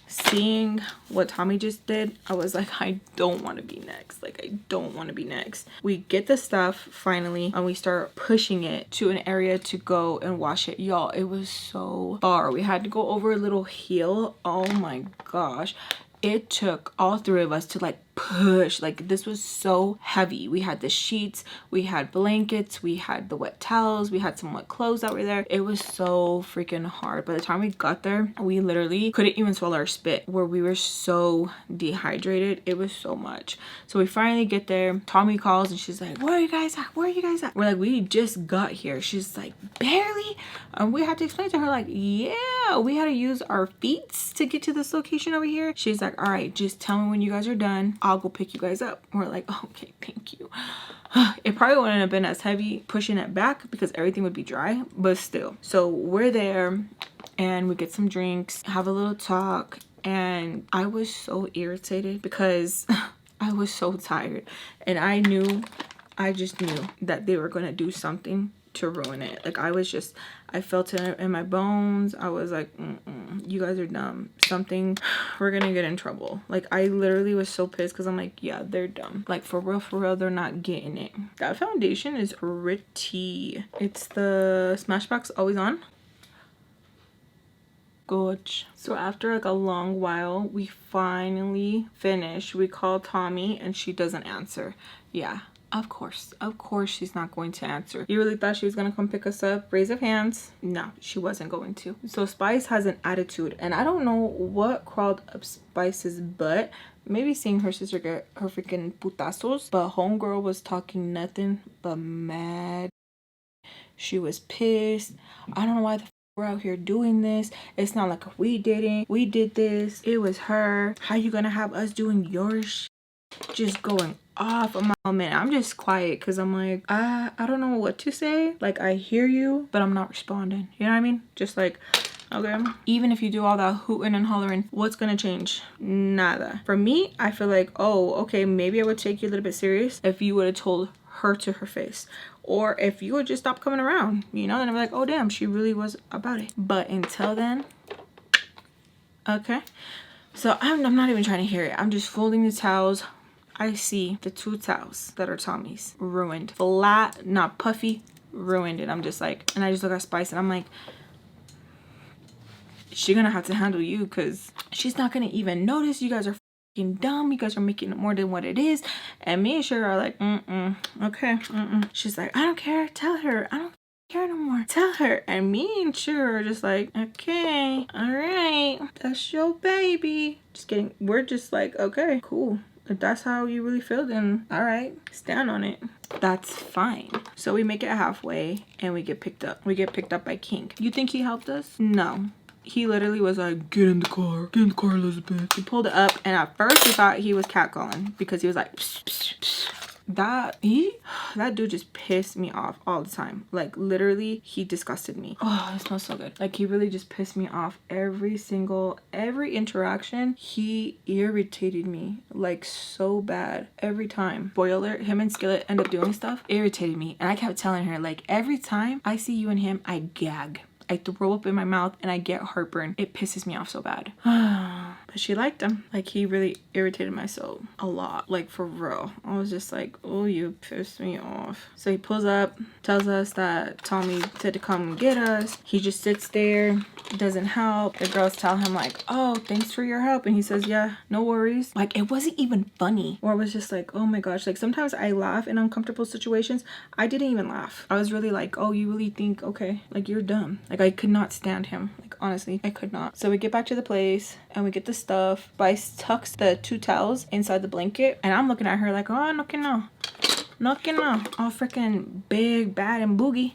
Speaker 1: seeing what Tommy just did, I was like, I don't want to be next. Like I don't want to be next. We get the stuff finally and we start pushing it to an area to go and wash it. Y'all, it was so far. We had to go over a little hill. Oh my gosh. It took all three of us to like push. Like this was so heavy. We had the sheets, we had blankets, we had the wet towels, we had some wet clothes that were there. It was so freaking hard. By the time we got there, we literally couldn't even swallow our spit where we were so dehydrated. It was so much. So we finally get there. Tommy calls and she's like, where are you guys at? Where are you guys at? We're like, we just got here. She's like, barely? And we had to explain to her like, yeah, we had to use our feet to get to this location over here. She's like, all right, just tell me when you guys are done. I'll go pick you guys up. We're like, okay, thank you. It probably wouldn't have been as heavy pushing it back because everything would be dry, but still. So we're there and we get some drinks, have a little talk, and I was so irritated because I was so tired and I just knew that they were going to do something to ruin it. Like I felt it in my bones. I was like, you guys are dumb. Something, we're gonna get in trouble. Like I literally was so pissed because I'm like, yeah, they're dumb. Like for real, they're not getting it. That foundation is pretty. It's the Smashbox Always On. Gorge. So after like a long while, we finally finish. We call Tommy and she doesn't answer. Yeah. Of course she's not going to answer. You really thought she was gonna come pick us up? Raise of hands. No, she wasn't going to. So Spice has an attitude and I don't know what crawled up Spice's butt. Maybe seeing her sister get her freaking putazos, but homegirl was talking nothing but mad. She was pissed. I don't know why the we're out here doing this. It's not like we didn't. We did this. It was her. How you gonna have us doing your shit? Just going off of my moment. I'm just quiet because I'm like, I don't know what to say. Like I hear you, but I'm not responding. You know what I mean? Just like, okay. Even if you do all that hooting and hollering, what's gonna change? Nada. For me, I feel like, oh, okay, maybe I would take you a little bit serious if you would have told her to her face, or if you would just stop coming around, you know, and I'm like, oh damn, she really was about it. But until then, okay. So I'm not even trying to hear it. I'm just folding the towels. I see the two towels that are Tommy's ruined, flat, not puffy, ruined. And I'm just like, and I just look at Spice and I'm like, she's gonna have to handle you because she's not gonna even notice. You guys are fucking dumb. You guys are making it more than what it is. And me and Sugar are like, okay, She's like, I don't care. Tell her. I don't care no more. Tell her. And me and Sugar are just like, okay, all right, that's your baby. Just kidding. We're just like, okay, cool. If that's how you really feel, then all right, stand on it. That's fine. So we make it halfway and we get picked up. We get picked up by King. You think he helped us? No. He literally was like, get in the car, Elizabeth. He pulled it up, and at first we thought he was catcalling because he was like, psh, psh, psh. That dude just pissed me off all the time. Like literally, he disgusted me. Oh, it smells so good. Like he really just pissed me off every interaction. He irritated me like so bad every time. Spoiler, him and Skillet end up doing stuff, irritated me, and I kept telling her like every time I see you and him, I gag. I throw up in my mouth and I get heartburn. It pisses me off so bad. But she liked him. Like he really irritated my soul a lot. Like for real. I was just like, oh, you pissed me off. So he pulls up, tells us that Tommy said to come get us. He just sits there, doesn't help. The girls tell him like, oh, thanks for your help. And he says, yeah, no worries. Like it wasn't even funny. Or it was just like, oh my gosh. Like sometimes I laugh in uncomfortable situations. I didn't even laugh. I was really like, oh, you really think, okay, like you're dumb. Like I could not stand him. Like honestly, I could not. So we get back to the place and we get the stuff. Bryce tucks the 2 towels inside the blanket and I'm looking at her like, oh, no que no. No que no. All freaking big, bad, and boogie.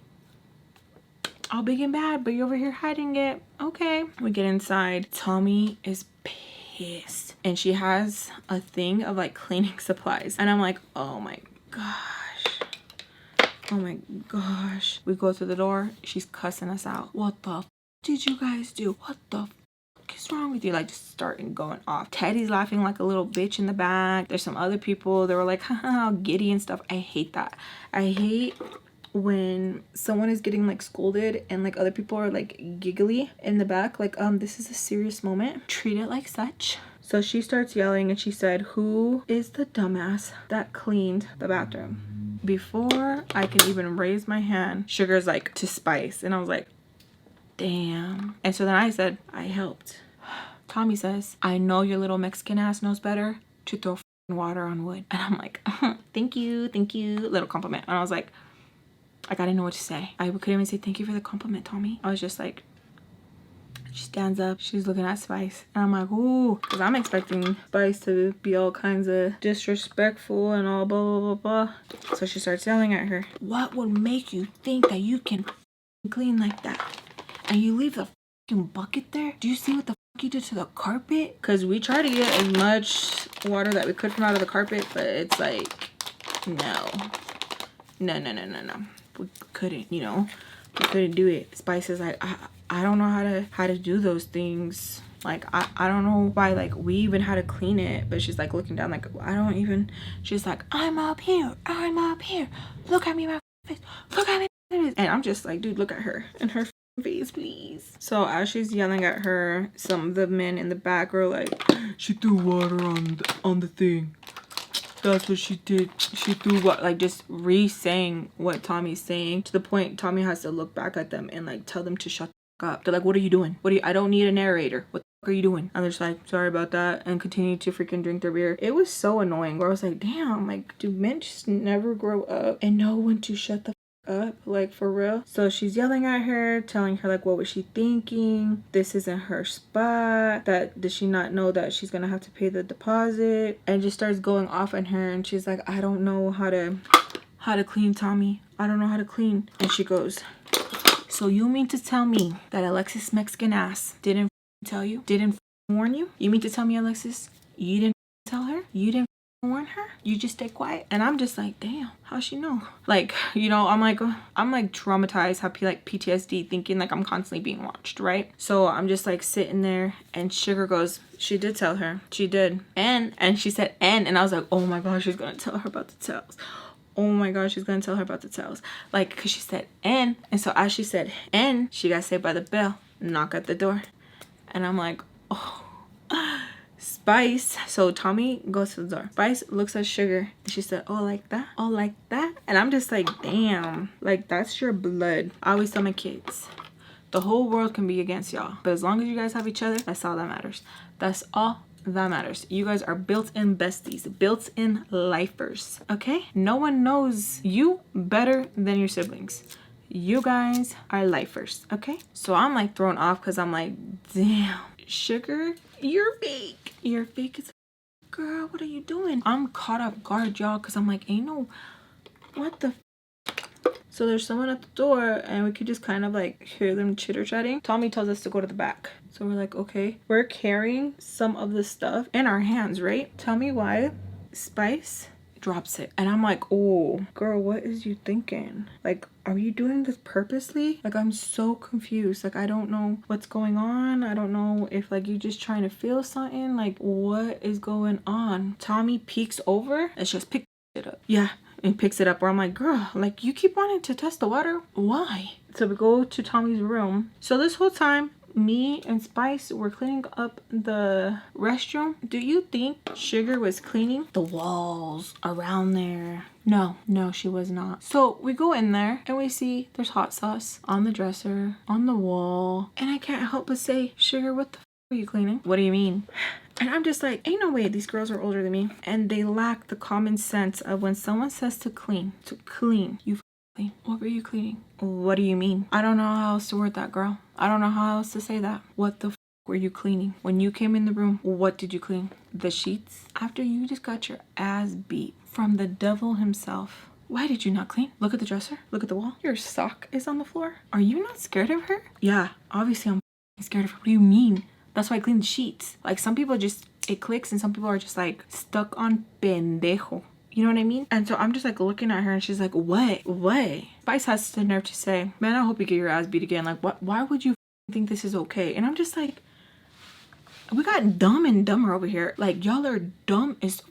Speaker 1: All big and bad, but you're over here hiding it. Okay. We get inside. Tommy is pissed. And she has a thing of like cleaning supplies. And I'm like, oh my gosh. Oh my gosh. We go through the door. She's cussing us out. What the f did you guys do? What the f is wrong with you? Like just starting going off. Teddy's laughing like a little bitch in the back. There's some other people that were like, haha, giddy and stuff. I hate that. I hate when someone is getting like scolded and like other people are like giggly in the back. Like, this is a serious moment. Treat it like such. So she starts yelling and she said, who is the dumbass that cleaned the bathroom? Before I can even raise my hand, Sugar's like, to Spice. And I was like, damn. And so then I said, I helped. Tommy says, I know your little Mexican ass knows better to throw water on wood. And I'm like, thank you, little compliment. And I was like I didn't know what to say. I couldn't even say thank you for the compliment, Tommy. I was just like, she stands up, she's looking at Spice, and I'm like, ooh, because I'm expecting Spice to be all kinds of disrespectful and all blah blah blah blah. So she starts yelling at her, what would make you think that you can clean like that and you leave the bucket there? Do you see what the you did to the carpet? Because we tried to get as much water that we could from out of the carpet, but it's like, no, we couldn't, you know, we couldn't do it. Spice is like, I don't know how to do those things. Like I don't know why like we even had to clean it. But she's like looking down like I don't even. She's like, I'm up here, look at me, my face, look at me. And I'm just like, dude, look at her and her face, please. So as she's yelling at her, some of the men in the back are like, she threw water on the thing. That's what she did. She threw what, like just re-saying what Tommy's saying, to the point Tommy has to look back at them and like tell them to shut the fuck up. They're like, what are you doing? I don't need a narrator. What the fuck are you doing? And they're just like, sorry about that, and continue to freaking drink their beer. It was so annoying where I was like, damn, like do men just never grow up and know when to shut the up, like for real? So she's yelling at her, telling her like what was she thinking, this isn't her spot, that does she not know that she's gonna have to pay the deposit, and just starts going off on her. And she's like, I don't know how to clean, Tommy, I don't know how to clean. And she goes, so you mean to tell me that Alexis Mexican ass didn't tell you, didn't warn you? You mean to tell me, Alexis, you didn't tell her, you didn't warn her, you just stay quiet? And I'm just like, damn, how's she know? Like, you know, I'm like traumatized, have like PTSD, thinking like I'm constantly being watched, right? So I'm just like sitting there, and Sugar goes, she did tell her, she did. And she said and I was like, oh my gosh, she's gonna tell her about the towels. Oh my gosh, she's gonna tell her about the towels. Like, because she said and so as she said and, she got saved by the bell, knock at the door. And I'm like, oh, Spice. So Tommy goes to the door. Spice looks at Sugar and she said, oh, like that? Oh, like that? And I'm just like, damn, like that's your blood. I always tell my kids, the whole world can be against y'all, but as long as you guys have each other, that's all that matters. That's all that matters. You guys are built-in besties, built-in lifers, okay? No one knows you better than your siblings. You guys are lifers, okay? So I'm like thrown off because I'm like, damn, Sugar, you're fake. You're fake as girl, what are you doing? I'm caught off guard, y'all, because I'm like, ain't no, what the. So there's someone at the door and we could just kind of like hear them chitter chatting. Tommy tells us to go to the back. So we're like, okay. We're carrying some of the stuff in our hands, right? Tell me why Spice drops it. And I'm like, oh, girl, what is you thinking? Like, are you doing this purposely? Like, I'm so confused. Like, I don't know what's going on. I don't know if like you just trying to feel something. Like, what is going on? Tommy peeks over and she just pick it up. Yeah. And picks it up where I'm like, girl, like you keep wanting to test the water. Why? So we go to Tommy's room. So this whole time, me and Spice were cleaning up the restroom. Do you think Sugar was cleaning the walls around there? No, she was not. So we go in there and we see there's hot sauce on the dresser, on the wall. And I can't help but say, Sugar, what the f are you cleaning? What do you mean? And I'm just like, ain't no way these girls are older than me. And they lack the common sense of when someone says to clean, you clean. What were you cleaning? What do you mean? I don't know how else to word that, girl. I don't know how else to say that. What the were you cleaning? When you came in the room, what did you clean? The sheets? After you just got your ass beat from the devil himself. Why did you not clean? Look at the dresser. Look at the wall. Your sock is on the floor. Are you not scared of her? Yeah, obviously I'm scared of her. What do you mean? That's why I clean the sheets. Like some people just, it clicks and some people are just like stuck on pendejo. You know what I mean? And so I'm just like looking at her and she's like, what? Spice has the nerve to say, man, I hope you get your ass beat again. Like, what? Why would you think this is okay? And I'm just like, we got dumb and dumber over here. Like, y'all are dumb as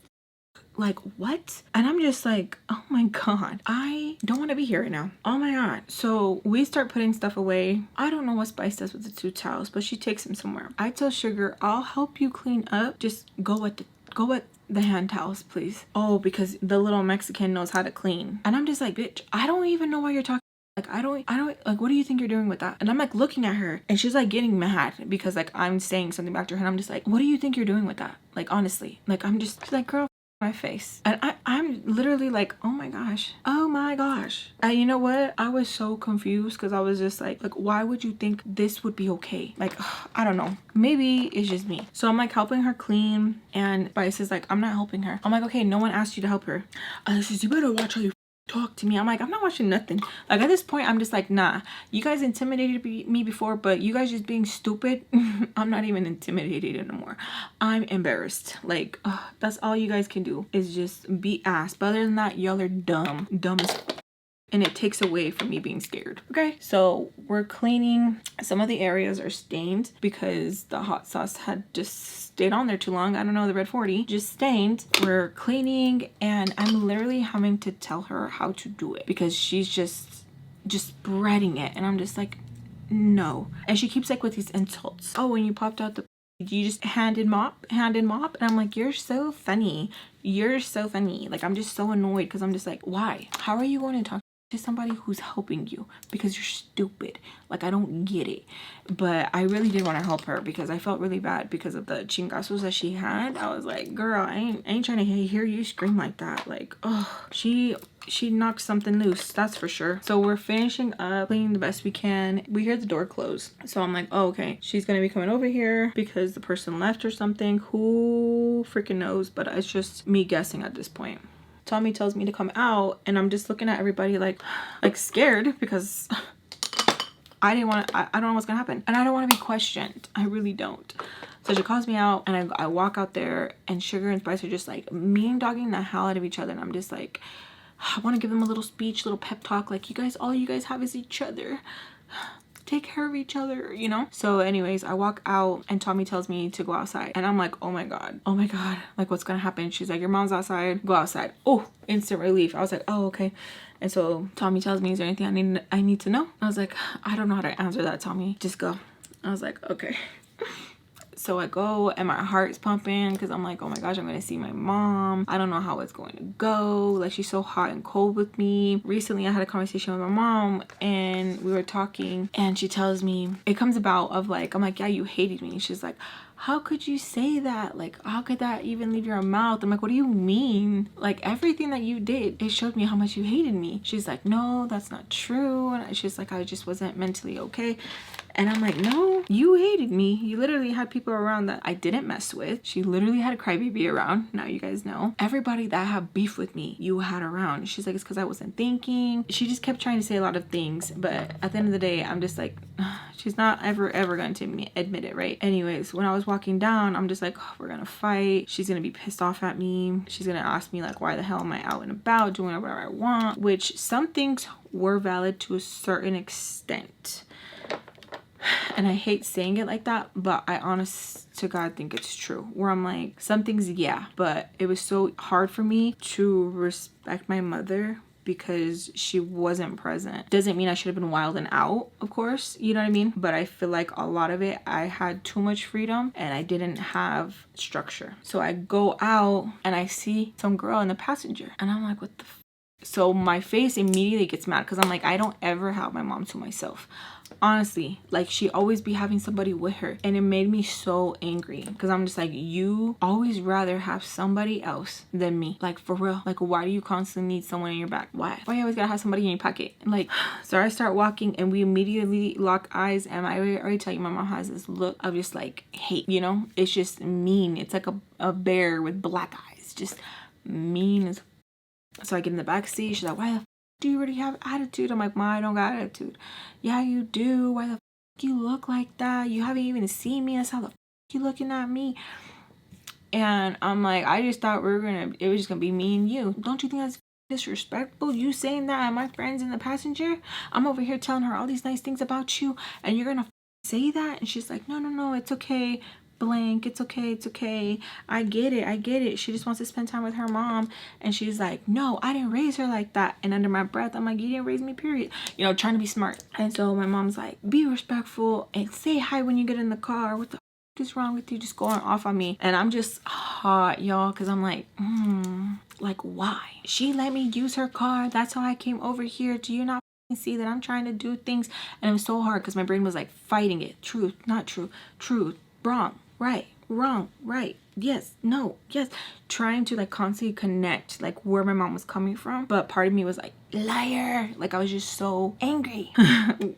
Speaker 1: like, what? And I'm just like, oh my god, I don't want to be here right now. Oh my god. So we start putting stuff away. I don't know what Spice does with the 2 towels, but she takes them somewhere. I tell Sugar, I'll help you clean up. Just go with the hand towels, please. Oh, because the little Mexican knows how to clean. And I'm just like, bitch, I don't even know why you're talking. Like, I don't, like, what do you think you're doing with that? And I'm like looking at her and she's like getting mad because like I'm saying something back to her and I'm just like, what do you think you're doing with that? Like, honestly, like, I'm just she's like, girl, my face. And I'm literally like, oh my gosh. And you know what? I was so confused because I was just like, why would you think this would be okay? Like, I don't know. Maybe it's just me. So I'm like helping her clean and Spice is like, I'm not helping her. I'm like, okay, no one asked you to help her. Alexis, you better watch how you talk to me. I'm like, I'm not watching nothing. Like at this point I'm just like, nah, you guys intimidated me before, but you guys just being stupid. I'm not even intimidated anymore. I'm embarrassed. Like, that's all you guys can do is just be ass. But other than that, y'all are dumb as and it takes away from me being scared. Okay, so we're cleaning. Some of the areas are stained because the hot sauce had just stayed on there too long. I don't know, the red 40 just stained. We're cleaning and I'm literally having to tell her how to do it because she's just spreading it and I'm just like, no. And she keeps like with these insults. Oh, when you popped out the, you just hand in mop. And I'm like, you're so funny. Like, I'm just so annoyed because I'm just like, why? How are you going to talk to somebody who's helping you? Because you're stupid. Like, I don't get it. But I really did want to help her because I felt really bad because of the chingazos that she had. I was like, girl, I ain't trying to hear you scream like that. Like, oh, she knocked something loose, that's for sure. So we're finishing up, cleaning the best we can. We hear the door close. So I'm like, oh, okay, she's gonna be coming over here because the person left or something. Who freaking knows? But it's just me guessing at this point. Tommy tells me to come out and I'm just looking at everybody like scared because I don't know what's gonna happen and I don't want to be questioned. I really don't. So she calls me out and I walk out there and Sugar and Spice are just like mean dogging the hell out of each other and I'm just like, I want to give them a little speech, little pep talk, like, you guys, all you guys have is each other. Take care of each other, you know? So anyways, I walk out and Tommy tells me to go outside and I'm like, oh my god, like, what's gonna happen? She's like, your mom's outside, go outside. Oh, instant relief. I was like, oh, okay. And so Tommy tells me, is there anything I need to know? I was like, I don't know how to answer that, Tommy, just go. I was like, okay. So I go and my heart's pumping because I'm like, oh my gosh, I'm gonna see my mom. I don't know how it's going to go. Like, she's so hot and cold with me. Recently I had a conversation with my mom and we were talking and she tells me, it comes about of like, I'm like, yeah, you hated me. She's like, how could you say that? Like, how could that even leave your mouth? I'm like, what do you mean? Like, everything that you did, it showed me how much you hated me. She's like, no, that's not true. And she's like, I just wasn't mentally okay. And I'm like, no, you hated me. You literally had people around that I didn't mess with. She literally had a crybaby around. Now you guys know. Everybody that had beef with me, you had around. She's like, it's because I wasn't thinking. She just kept trying to say a lot of things. But at the end of the day, I'm just like, she's not ever going to admit it, right? Anyways, when I was walking down, I'm just like, oh, we're gonna fight. She's gonna be pissed off at me. She's gonna ask me like, why the hell am I out and about doing whatever I want? Which some things were valid to a certain extent. And I hate saying it like that, but I honest to God think it's true. Where I'm like, some things, yeah, but it was so hard for me to respect my mother because she wasn't present. Doesn't mean I should have been wild and out, of course, you know what I mean? But I feel like a lot of it, I had too much freedom and I didn't have structure. So I go out and I see some girl in the passenger and I'm like, what the f? So my face immediately gets mad because I'm like, I don't ever have my mom to myself. Honestly, like she always be having somebody with her, and it made me so angry because I'm just like, you always rather have somebody else than me. Like for real, like why do you constantly need someone in your back? Why you always gotta have somebody in your pocket? Like, so I start walking and we immediately lock eyes, and I already tell you, my mom has this look of just like hate, you know? It's just mean. It's like a bear with black eyes, just mean as. So I get in the back seat. She's like, why the f do you already have attitude? I'm like, Ma, I don't got attitude. Yeah, you do. Why the f you look like that? You haven't even seen me. That's how the f you looking at me. And I'm like, I just thought it was just gonna be me and you. Don't you think that's disrespectful? You saying that and my friend's in the passenger? I'm over here telling her all these nice things about you, and you're gonna say that? And she's like, no, it's okay. Blank, it's okay. I get it. She just wants to spend time with her mom. And she's like, no, I didn't raise her like that. And under my breath, I'm like, you didn't raise me, period. You know, trying to be smart. And so my mom's like, be respectful and say hi when you get in the car. What the f is wrong with you? Just going off on me. And I'm just hot, y'all, because I'm like, like why? She let me use her car. That's how I came over here. Do you not see that I'm trying to do things? And it was so hard because my brain was like fighting it. Truth, not true. Truth, wrong. Right, wrong, right, yes, no, yes. Trying to like constantly connect like where my mom was coming from. But part of me was like, liar. Like I was just so angry.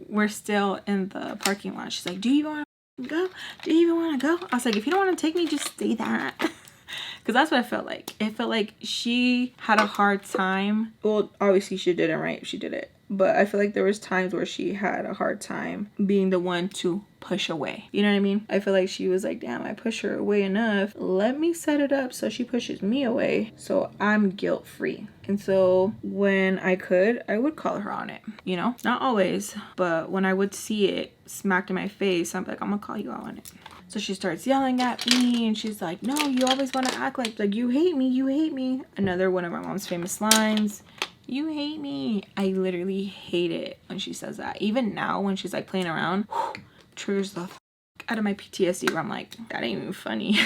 Speaker 1: We're still in the parking lot. She's like, do you even want to go? Do you even want to go? I was like, if you don't want to take me, just say that. Because that's what I felt like. It felt like she had a hard time. Well, obviously she didn't, right? She did it. But I feel like there was times where she had a hard time being the one to push away. You know what I mean? I feel like she was like, damn, I push her away enough. Let me set it up so she pushes me away so I'm guilt-free. And so when I could, I would call her on it. You know? Not always. But when I would see it smacked in my face, I'm like, I'm gonna call you out on it. So she starts yelling at me and she's like, no, you always want to act like you hate me. Another one of my mom's famous lines. You hate me. I literally hate it when she says that. Even now when she's like playing around, triggers the f out of my PTSD where I'm like, that ain't even funny.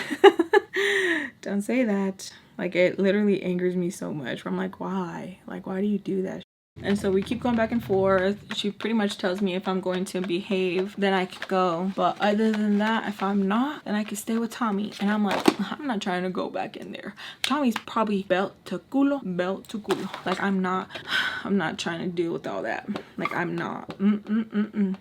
Speaker 1: Don't say that. Like it literally angers me so much where I'm like, why? Like, why do you do that? And so we keep going back and forth. She pretty much tells me if I'm going to behave, then I could go. But other than that, if I'm not, then I can stay with Tommy. And I'm like, I'm not trying to go back in there. Tommy's probably belt to culo. Like I'm not trying to deal with all that. Like I'm not.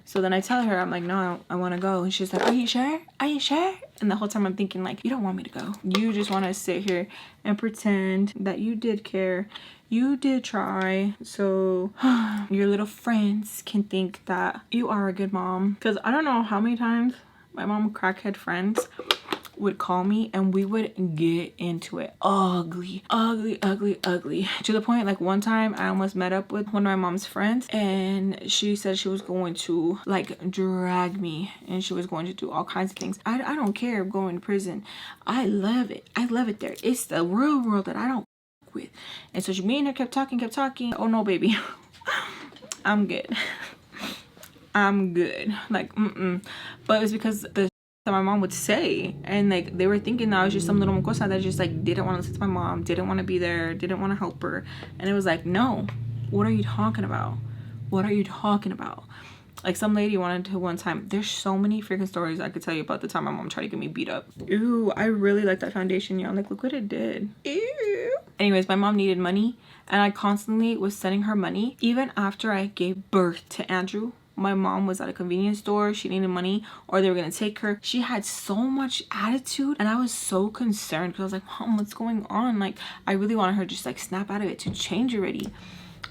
Speaker 1: So then I tell her, I'm like, no, I want to go. And she's like, are you sure? Are you sure? And the whole time I'm thinking like, you don't want me to go. You just want to sit here and pretend that you did care. You did try, so your little friends can think that you are a good mom. Because I don't know how many times my mom crackhead friends would call me and we would get into it. Ugly to the point like one time I almost met up with one of my mom's friends and she said she was going to like drag me and she was going to do all kinds of things. I don't care going to prison. I love it there. It's the real world that I don't with. And so me and her kept talking. Oh no, baby. I'm good. Like but it was because the that my mom would say, and like they were thinking that I was just some little mocosa that just like didn't want to listen to my mom, didn't want to be there, didn't want to help her. And it was like, no, what are you talking about? Like some lady wanted to one time. There's so many freaking stories I could tell you about the time my mom tried to get me beat up. Ew, I really like that foundation, y'all. Like, look what it did. Ew. Anyways, my mom needed money and I constantly was sending her money even after I gave birth to Andrew. my mom was at a convenience store, she needed money, or they were gonna take her. She had so much attitude, and I was so concerned because I was like, Mom, what's going on? Like, I really wanted her to just like snap out of it, to change already.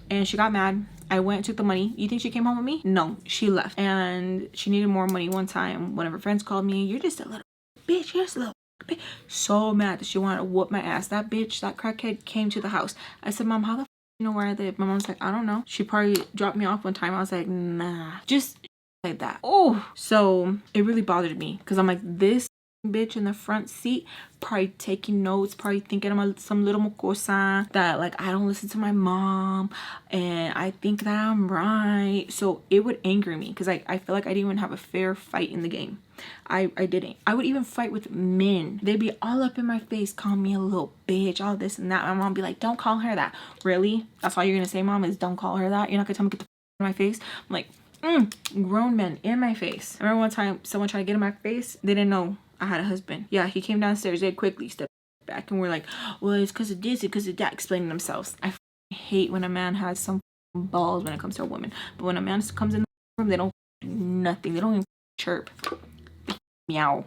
Speaker 1: And she got mad. I went and took the money. You think she came home with me? No, she left. And she needed more money one time. One of her friends called me, you're just a little bitch, you're just a little bitch. So mad that she wanted to whoop my ass. That bitch, that crackhead, came to the house. I said, Mom, how the you know where I live? My mom's like, I don't know. She probably dropped me off one time. I was like, nah, just like that. Oh, so it really bothered me because I'm like, this bitch in the front seat probably taking notes, probably thinking I'm some little mocosa, that like I don't listen to my mom and I think that I'm right. So it would anger me because I feel like I didn't even have a fair fight in the game. I didn't. I would even fight with men. They'd be all up in my face, call me a little bitch, all this and that. My mom be like, don't call her that. Really? That's all you're gonna say, Mom, is don't call her that? You're not gonna tell me to get the in my face? I'm like, grown men in my face. I remember one time someone tried to get in my face. They didn't know I had a husband. Yeah, he came downstairs. They quickly stepped back and we're like, well, it's because of this, it's because of that, explaining themselves. I hate when a man has some balls when it comes to a woman. But when a man comes in the room, they don't do nothing. They don't even chirp. Meow.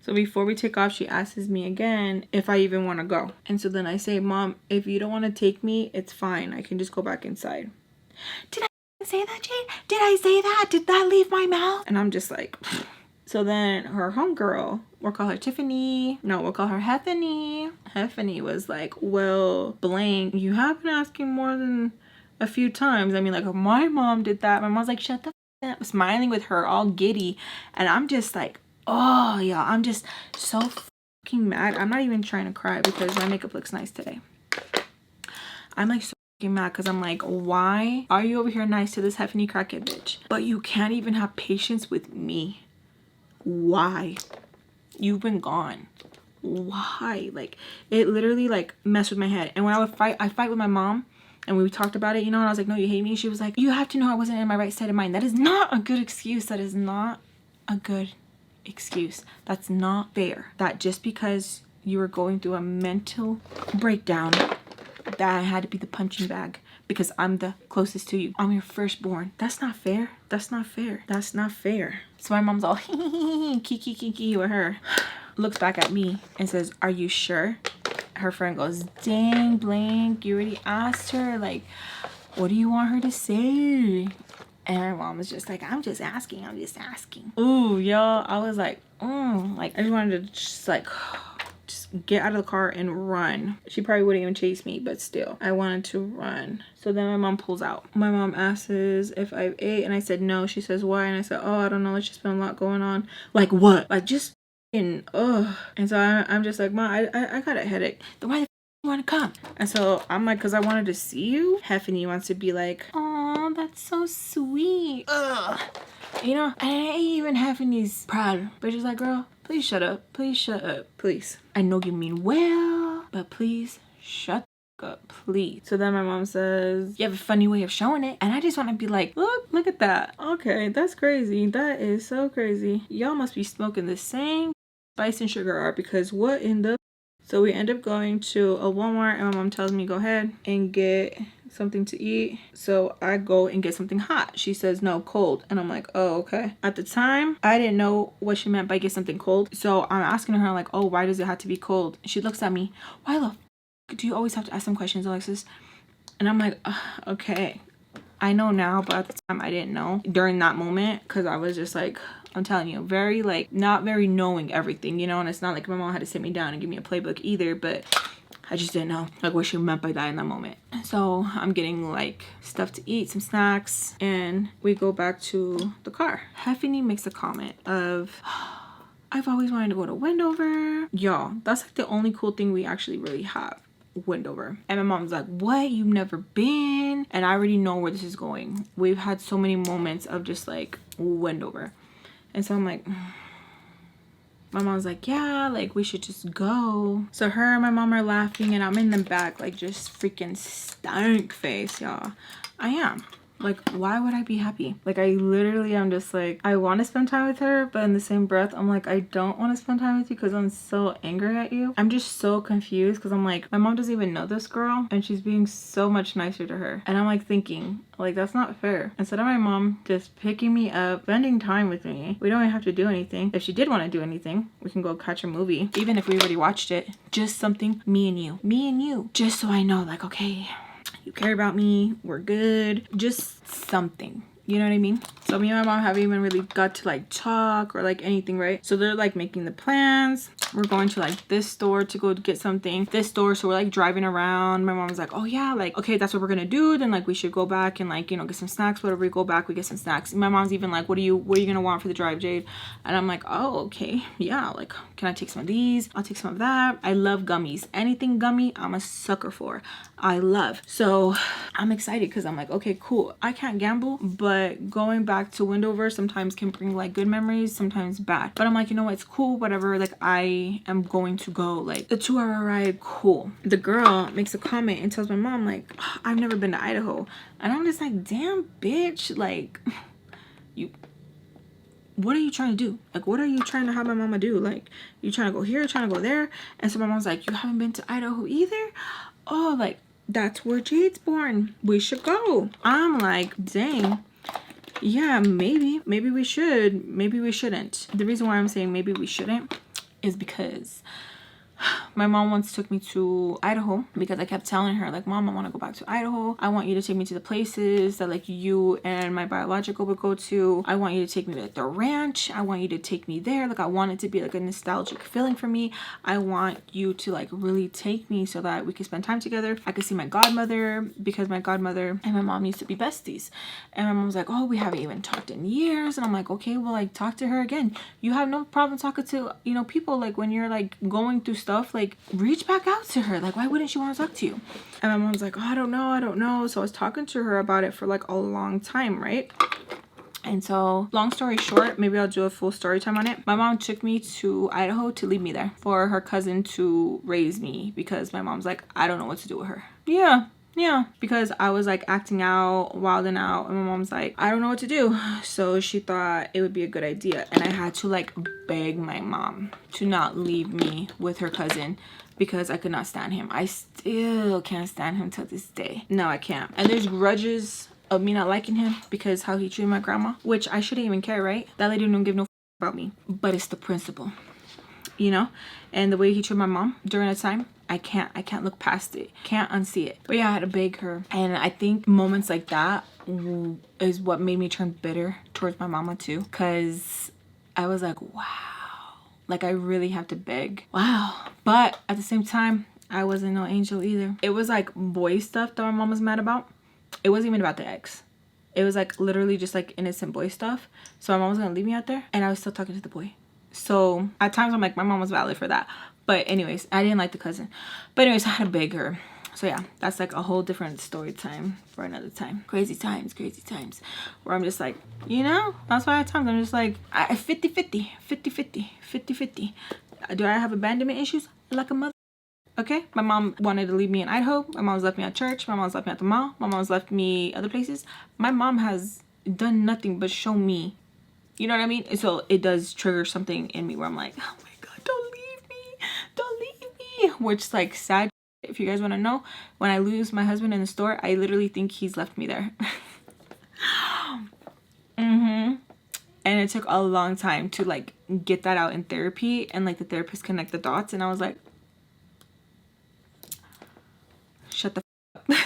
Speaker 1: So before we take off, she asks me again if I even want to go. And so then I say, Mom, if you don't want to take me, it's fine. I can just go back inside. Did I say that, Jade? Did I say that? Did that leave my mouth? And I'm just like... So then her homegirl, we'll call her Tiffany. No, we'll call her Heffany. Heffany was like, well, blank, you have been asking more than a few times. I mean, like, my mom did that. My mom's like, shut the f up. Smiling with her, all giddy. And I'm just like, oh, yeah, I'm just so fucking mad. I'm not even trying to cry because my makeup looks nice today. I'm like so fucking mad because I'm like, why are you over here nice to this Heffany crackhead bitch? But you can't even have patience with me. Why? You've been gone. Why? Like, it literally like messed with my head. And when I would fight, I fight with my mom and we talked about it, you know, and I was like, no, you hate me. She was like, you have to know I wasn't in my right state of mind. That is not a good excuse. That is not a good excuse. That's not fair. That just because you were going through a mental breakdown, that I had to be the punching bag because I'm the closest to you. I'm your firstborn. That's not fair. That's not fair. That's not fair. So my mom's all kiki with her. Looks back at me and says, are you sure? Her friend goes, dang, blank, you already asked her. Like, what do you want her to say? And my mom was just like, I'm just asking. I'm just asking. Ooh, y'all. I was like, like, I just wanted to just like... just get out of the car and run. She probably wouldn't even chase me, but still, I wanted to run. So then my mom pulls out. My mom asks if I've ate, and I said no. She says why, and I said, oh, I don't know. It's just been a lot going on. Like what? Like just and And so I'm just like, Mom, I got a headache. Then why the you want to come? And so I'm like, because I wanted to see you. Heffany wants to be like, oh, that's so sweet. You know, I ain't even Heffany's proud, but she's like, girl, please shut up. Please shut up. Please. I know you mean well, but please shut up, please. So then my mom says, you have a funny way of showing it. And I just want to be like, look at that. Okay, that's crazy. That is so crazy. Y'all must be smoking the same spice and sugar art because what in the... So we end up going to a Walmart and my mom tells me go ahead and get something to eat. So I go and get something hot. She says no, cold. And I'm like, oh, okay. At the time, I didn't know what she meant by get something cold. So I'm asking her like, oh, why does it have to be cold? She looks at me, why the f do you always have to ask some questions, Alexis? And I'm like, okay. I know now, but at the time I didn't know during that moment because I was just like, I'm telling you, very like not very knowing everything, you know. And it's not like my mom had to sit me down and give me a playbook either, but I just didn't know like what she meant by that in that moment. So I'm getting like stuff to eat, some snacks, and we go back to the car. Heffany makes a comment of, I've always wanted to go to Wendover. Y'all, that's like the only cool thing we actually really have. Wendover. And my mom's like, what, you've never been? And I already know where this is going. We've had so many moments of just like Wendover. And so I'm like, my mom's like, yeah, like we should just go. So her and my mom are laughing and I'm in the back like just freaking stank face, y'all. I am. Like, why would I be happy? Like, I literally am just like, I want to spend time with her, but in the same breath, I'm like, I don't want to spend time with you because I'm so angry at you. I'm just so confused because I'm like, my mom doesn't even know this girl and she's being so much nicer to her. And I'm like thinking, like, that's not fair. Instead of my mom just picking me up, spending time with me, we don't even have to do anything. If she did want to do anything, we can go catch a movie. Even if we already watched it, just something me and you, just so I know, like, okay, you care about me, we're good, just something, you know what I mean? So me and my mom haven't even really got to like talk or like anything, right? So they're like making the plans. We're going to like this store to go get something, this store. So we're like driving around. My mom's like, oh yeah, like, okay, that's what we're gonna do. Then like we should go back and like, you know, get some snacks. Whatever, we go back, we get some snacks. And my mom's even like, what are you gonna want for the drive, Jade? And I'm like, oh, okay, yeah, like, can I take some of these? I'll take some of that. I love gummies. Anything gummy, I'm a sucker for. I love. So I'm excited because I'm like, okay, cool. I can't gamble, but going back to Wendover sometimes can bring like good memories, sometimes bad. But I'm like, you know what, it's cool, whatever. Like, I am going to go. Like, the 2-hour ride, cool. The girl makes a comment and tells my mom like, oh, I've never been to Idaho. And I'm just like, damn, bitch, like, you, what are you trying to do? Like, what are you trying to have my mama do? Like, you trying to go here, trying to go there? And so my mom's like, you haven't been to Idaho either? Oh, like, that's where Jade's born. We should go. I'm like, dang. Yeah, maybe we should. Maybe we shouldn't. The reason why I'm saying maybe we shouldn't is because my mom once took me to Idaho because I kept telling her like, Mom, I want to go back to Idaho. I want you to take me to the places that like you and my biological would go to. I want you to take me to like, the ranch. I want you to take me there. Like, I want it to be like a nostalgic feeling for me. I want you to like really take me so that we can spend time together. I could see my godmother because my godmother and my mom used to be besties. And my mom was like, oh, we haven't even talked in years. And I'm like, okay, well, like, talk to her again. You have no problem talking to, you know, people like when you're like going through stuff, like reach back out to her. Like, why wouldn't she want to talk to you? And my mom's like, oh, I don't know. So I was talking to her about it for like a long time, right? And so, long story short, maybe I'll do a full story time on it. My mom took me to Idaho to leave me there for her cousin to raise me because my mom's like, I don't know what to do with her. Yeah, because I was like acting out, wilding out, and my mom's like, I don't know what to do. So she thought it would be a good idea. And I had to like beg my mom to not leave me with her cousin because I could not stand him. I still can't stand him till this day. No, I can't. And there's grudges of me not liking him because how he treated my grandma, which I shouldn't even care, right? That lady don't give no about me, but it's the principle, you know? And the way he treated my mom during that time, I can't look past it. Can't unsee it. But yeah, I had to beg her. And I think moments like that is what made me turn bitter towards my mama too. Cause I was like, wow, like I really have to beg. Wow. But at the same time, I wasn't no angel either. It was like boy stuff that my mom was mad about. It wasn't even about the ex. It was like literally just like innocent boy stuff. So my mom was gonna leave me out there and I was still talking to the boy. So at times I'm like, my mom was valid for that. But anyways, I didn't like the cousin. But anyways, I had to beg her. So yeah, that's like a whole different story time for another time. Crazy times. Where I'm just like, you know, that's why at times I'm just like, 50-50. Do I have abandonment issues? Like a mother. Okay, my mom wanted to leave me in Idaho. My mom's left me at church. My mom's left me at the mall. My mom's left me other places. My mom has done nothing but show me, you know what I mean? And so it does trigger something in me where I'm like, oh my God, don't leave me, which is like sad. If you guys want to know, when I lose my husband in the store, I literally think he's left me there. And it took a long time to like get that out in therapy and like the therapist connect the dots, and I was like, shut the f up.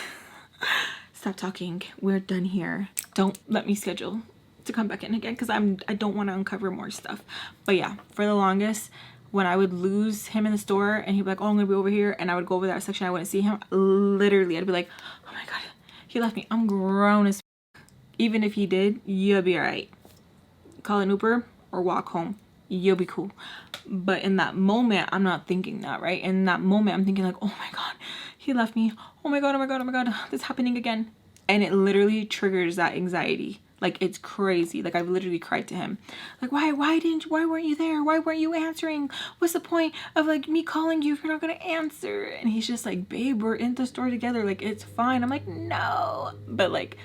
Speaker 1: Stop talking, we're done here. Don't let me schedule to come back in again because I don't want to uncover more stuff. But yeah, for the longest, when I would lose him in the store and he'd be like, oh, I'm gonna be over here, and I would go over that section, I wouldn't see him, literally I'd be like, oh my God, he left me. I'm grown as f. Even if he did, you'll be all right. Call an Uber or walk home, you'll be cool. But in that moment, I'm not thinking that, right? In that moment, I'm thinking like, oh my God, he left me. Oh my God, this is happening again. And it literally triggers that anxiety. Like, it's crazy. Like, I've literally cried to him. Like, why weren't you there? Why weren't you answering? What's the point of like me calling you if you're not gonna answer? And he's just like, babe, we're in the store together. Like, it's fine. I'm like, no. But like,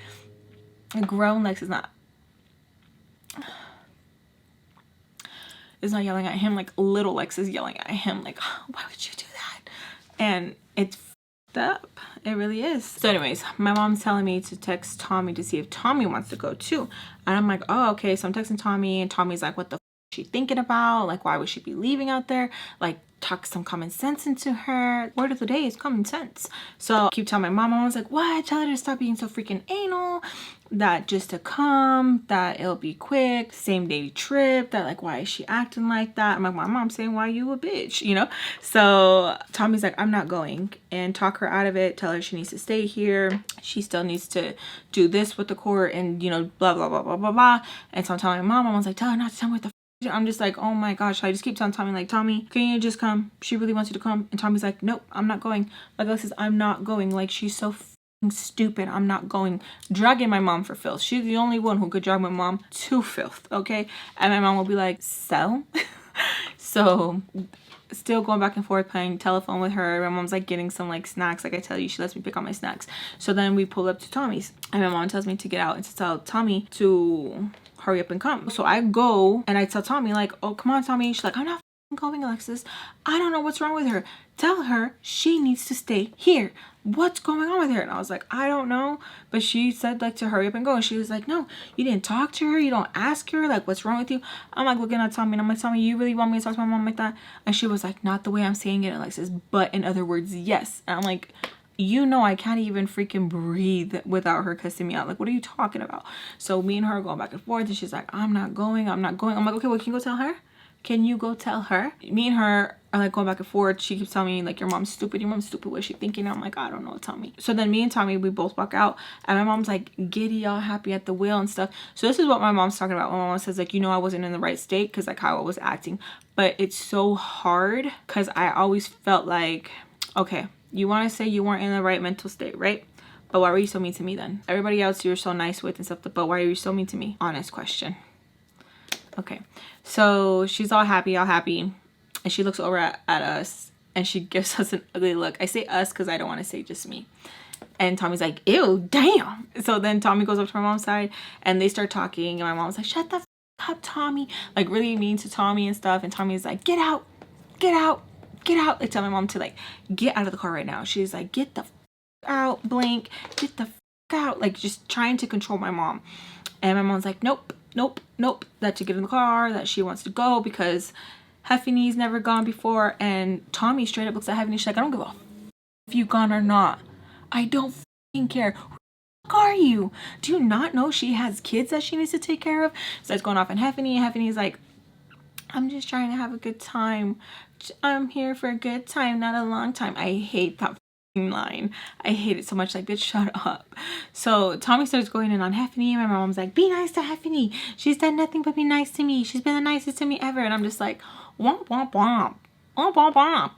Speaker 1: grown Lex is not yelling at him. Like little Lex is yelling at him. Like, why would you do that? And it's f***ed up. It really is. So anyways, my mom's telling me to text Tommy to see if Tommy wants to go too. And I'm like, oh, okay. So I'm texting Tommy, and Tommy's like, what the f is she thinking about? Like, why would she be leaving out there? Like, talk some common sense into her. Word of the day is common sense. So I keep telling my mom, I was like, what? Tell her to stop being so freaking anal. That just to come, that it'll be quick, same day trip, that like, why is she acting like that? I'm like, my mom's saying, why you a bitch, you know? So Tommy's like, I'm not going, and talk her out of it. Tell her she needs to stay here. She still needs to do this with the court, and you know, blah, blah, blah, blah, blah, blah. And so I'm telling my mom, I was like, tell her not to tell me what the I'm just like, oh my gosh. I just keep telling Tommy, like, Tommy, can you just come? She really wants you to come. And Tommy's like, nope, I'm not going. Like, Alexis, I'm not going. Like, she's so stupid. I'm not going. Dragging my mom for filth. She's the only one who could drag my mom to filth, okay? And my mom will be like, so? So still going back and forth, playing telephone with her. My mom's like getting some like snacks. Like I tell you, she lets me pick out my snacks. So then we pull up to Tommy's, and my mom tells me to get out and to tell Tommy to hurry up and come. So I go and I tell Tommy, like, oh, come on, Tommy. She's like, I'm not going, Alexis. I don't know what's wrong with her. Tell her she needs to stay here. What's going on with her? And I was like, I don't know. But she said like to hurry up and go. And she was like, no, you didn't talk to her. You don't ask her. Like, what's wrong with you? I'm like looking at Tommy, and I'm like, Tommy, you really want me to talk to my mom like that? And she was like, not the way I'm saying it, Alexis, but in other words, yes. And I'm like, you know, I can't even freaking breathe without her cussing me out. Like, what are you talking about? So me and her are going back and forth, and she's like, I'm not going. I'm not going. I'm like, okay, well, can you go tell her? Can you go tell her? Me and her are like going back and forth. She keeps telling me like, your mom's stupid. Your mom's stupid. What is she thinking? I'm like, I don't know. Tell me. So then me and Tommy, we both walk out, and my mom's like giddy, all happy at the wheel and stuff. So this is what my mom's talking about. My mom says like, you know, I wasn't in the right state because like how I was acting. But it's so hard because I always felt like, okay, you want to say you weren't in the right mental state, right? But why were you so mean to me then? Everybody else you're so nice with and stuff, but why are you so mean to me? Honest question. Okay, so she's all happy, and she looks over at us, and she gives us an ugly look. I say us because I don't want to say just me. And Tommy's like, ew, damn. So then Tommy goes up to my mom's side, and they start talking, and my mom's like, shut the f up, Tommy. Like really mean to Tommy and stuff. And Tommy's like, get out, get out, get out. I tell my mom to like, get out of the car right now. She's like, get the f out, blank, get the f out. Like just trying to control my mom. And my mom's like, nope, nope, nope, that to get in the car, that she wants to go because Heffany's never gone before. And Tommy straight up looks at Heffany. She's like, I don't give a f if you've gone or not. I don't f***ing care. Who the f are you? Do you not know she has kids that she needs to take care of? So it's going off on Heffany, and Heffany's like, I'm just trying to have a good time. I'm here for a good time, not a long time. I hate that line. I hate it so much. Like, bitch, shut up. So Tommy starts going in on Heffany, and my mom's like, be nice to Heffany. She's done nothing but be nice to me. She's been the nicest to me ever. And I'm just like, womp womp womp, womp womp womp.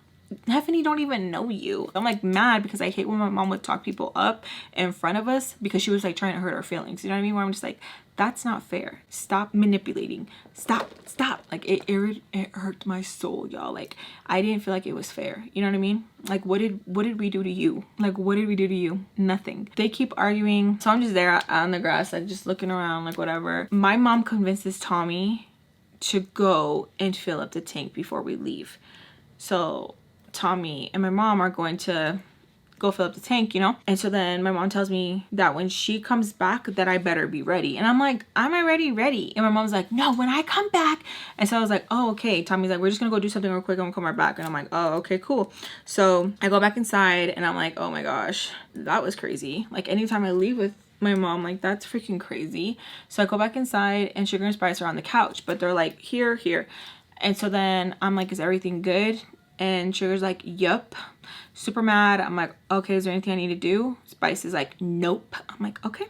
Speaker 1: Heffany don't even know you. I'm like mad because I hate when my mom would talk people up in front of us because she was like trying to hurt our feelings. You know what I mean? Where I'm just like, that's not fair. Stop manipulating. Stop. Like it hurt my soul, y'all. Like I didn't feel like it was fair. You know what I mean? Like what did we do to you? Like what did we do to you? Nothing. They keep arguing. So I'm just there on the grass, like just looking around, like whatever. My mom convinces Tommy to go and fill up the tank before we leave. So Tommy and my mom are going to go fill up the tank, you know? And so then my mom tells me that when she comes back that I better be ready. And I'm like, I'm already ready. And my mom's like, no, when I come back. And so I was like, oh, okay. Tommy's like, we're just gonna go do something real quick. I'm gonna come right back. And I'm like, oh, okay, cool. So I go back inside, and I'm like, oh my gosh, that was crazy. Like anytime I leave with my mom, like that's freaking crazy. So I go back inside, and Sugar and Spice are on the couch, but they're like here. And so then I'm like, is everything good? And Sugar's like, yup. Super mad. I'm like, okay, is there anything I need to do? Spice is like, nope. I'm like, okay.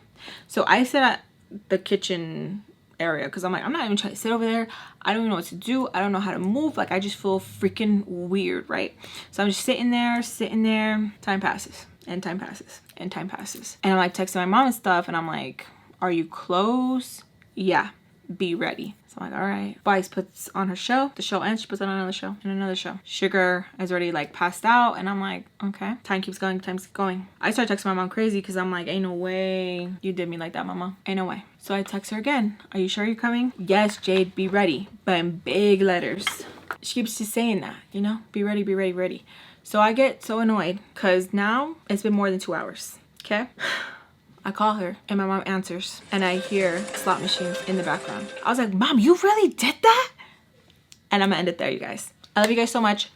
Speaker 1: So I sit at the kitchen area because I'm like, I'm not even trying to sit over there. I don't even know what to do. I don't know how to move. Like I just feel freaking weird, right? So I'm just sitting there. Time passes, and time passes, and time passes. And I'm like texting my mom and stuff, and I'm like, are you close? Yeah. be ready. So I'm like, all right. Vice puts on her show. The show ends. She puts on another show and another show. Sugar is already like passed out. And I'm like, okay. Time keeps going. Time keeps going. I start texting my mom crazy because I'm like, ain't no way you did me like that, mama. Ain't no way. So I text her again. Are you sure you're coming? Yes, Jade, be ready. But in big letters. She keeps just saying that, you know? Be ready, be ready, ready. So I get so annoyed because now it's been more than 2 hours. Okay? I call her and my mom answers and I hear slot machines in the background. I was like, Mom, you really did that? And I'm gonna end it there, you guys. I love you guys so much.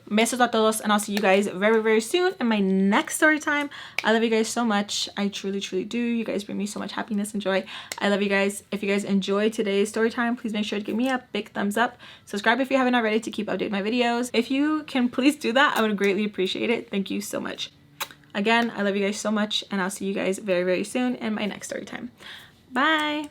Speaker 1: Besos a todos, and I'll see you guys very, very soon in my next story time. I love you guys so much. I truly, truly do. You guys bring me so much happiness and joy. I love you guys. If you guys enjoyed today's story time, please make sure to give me a big thumbs up. Subscribe if you haven't already to keep updating my videos. If you can please do that, I would greatly appreciate it. Thank you so much. Again, I love you guys so much, and I'll see you guys very, very soon in my next story time. Bye.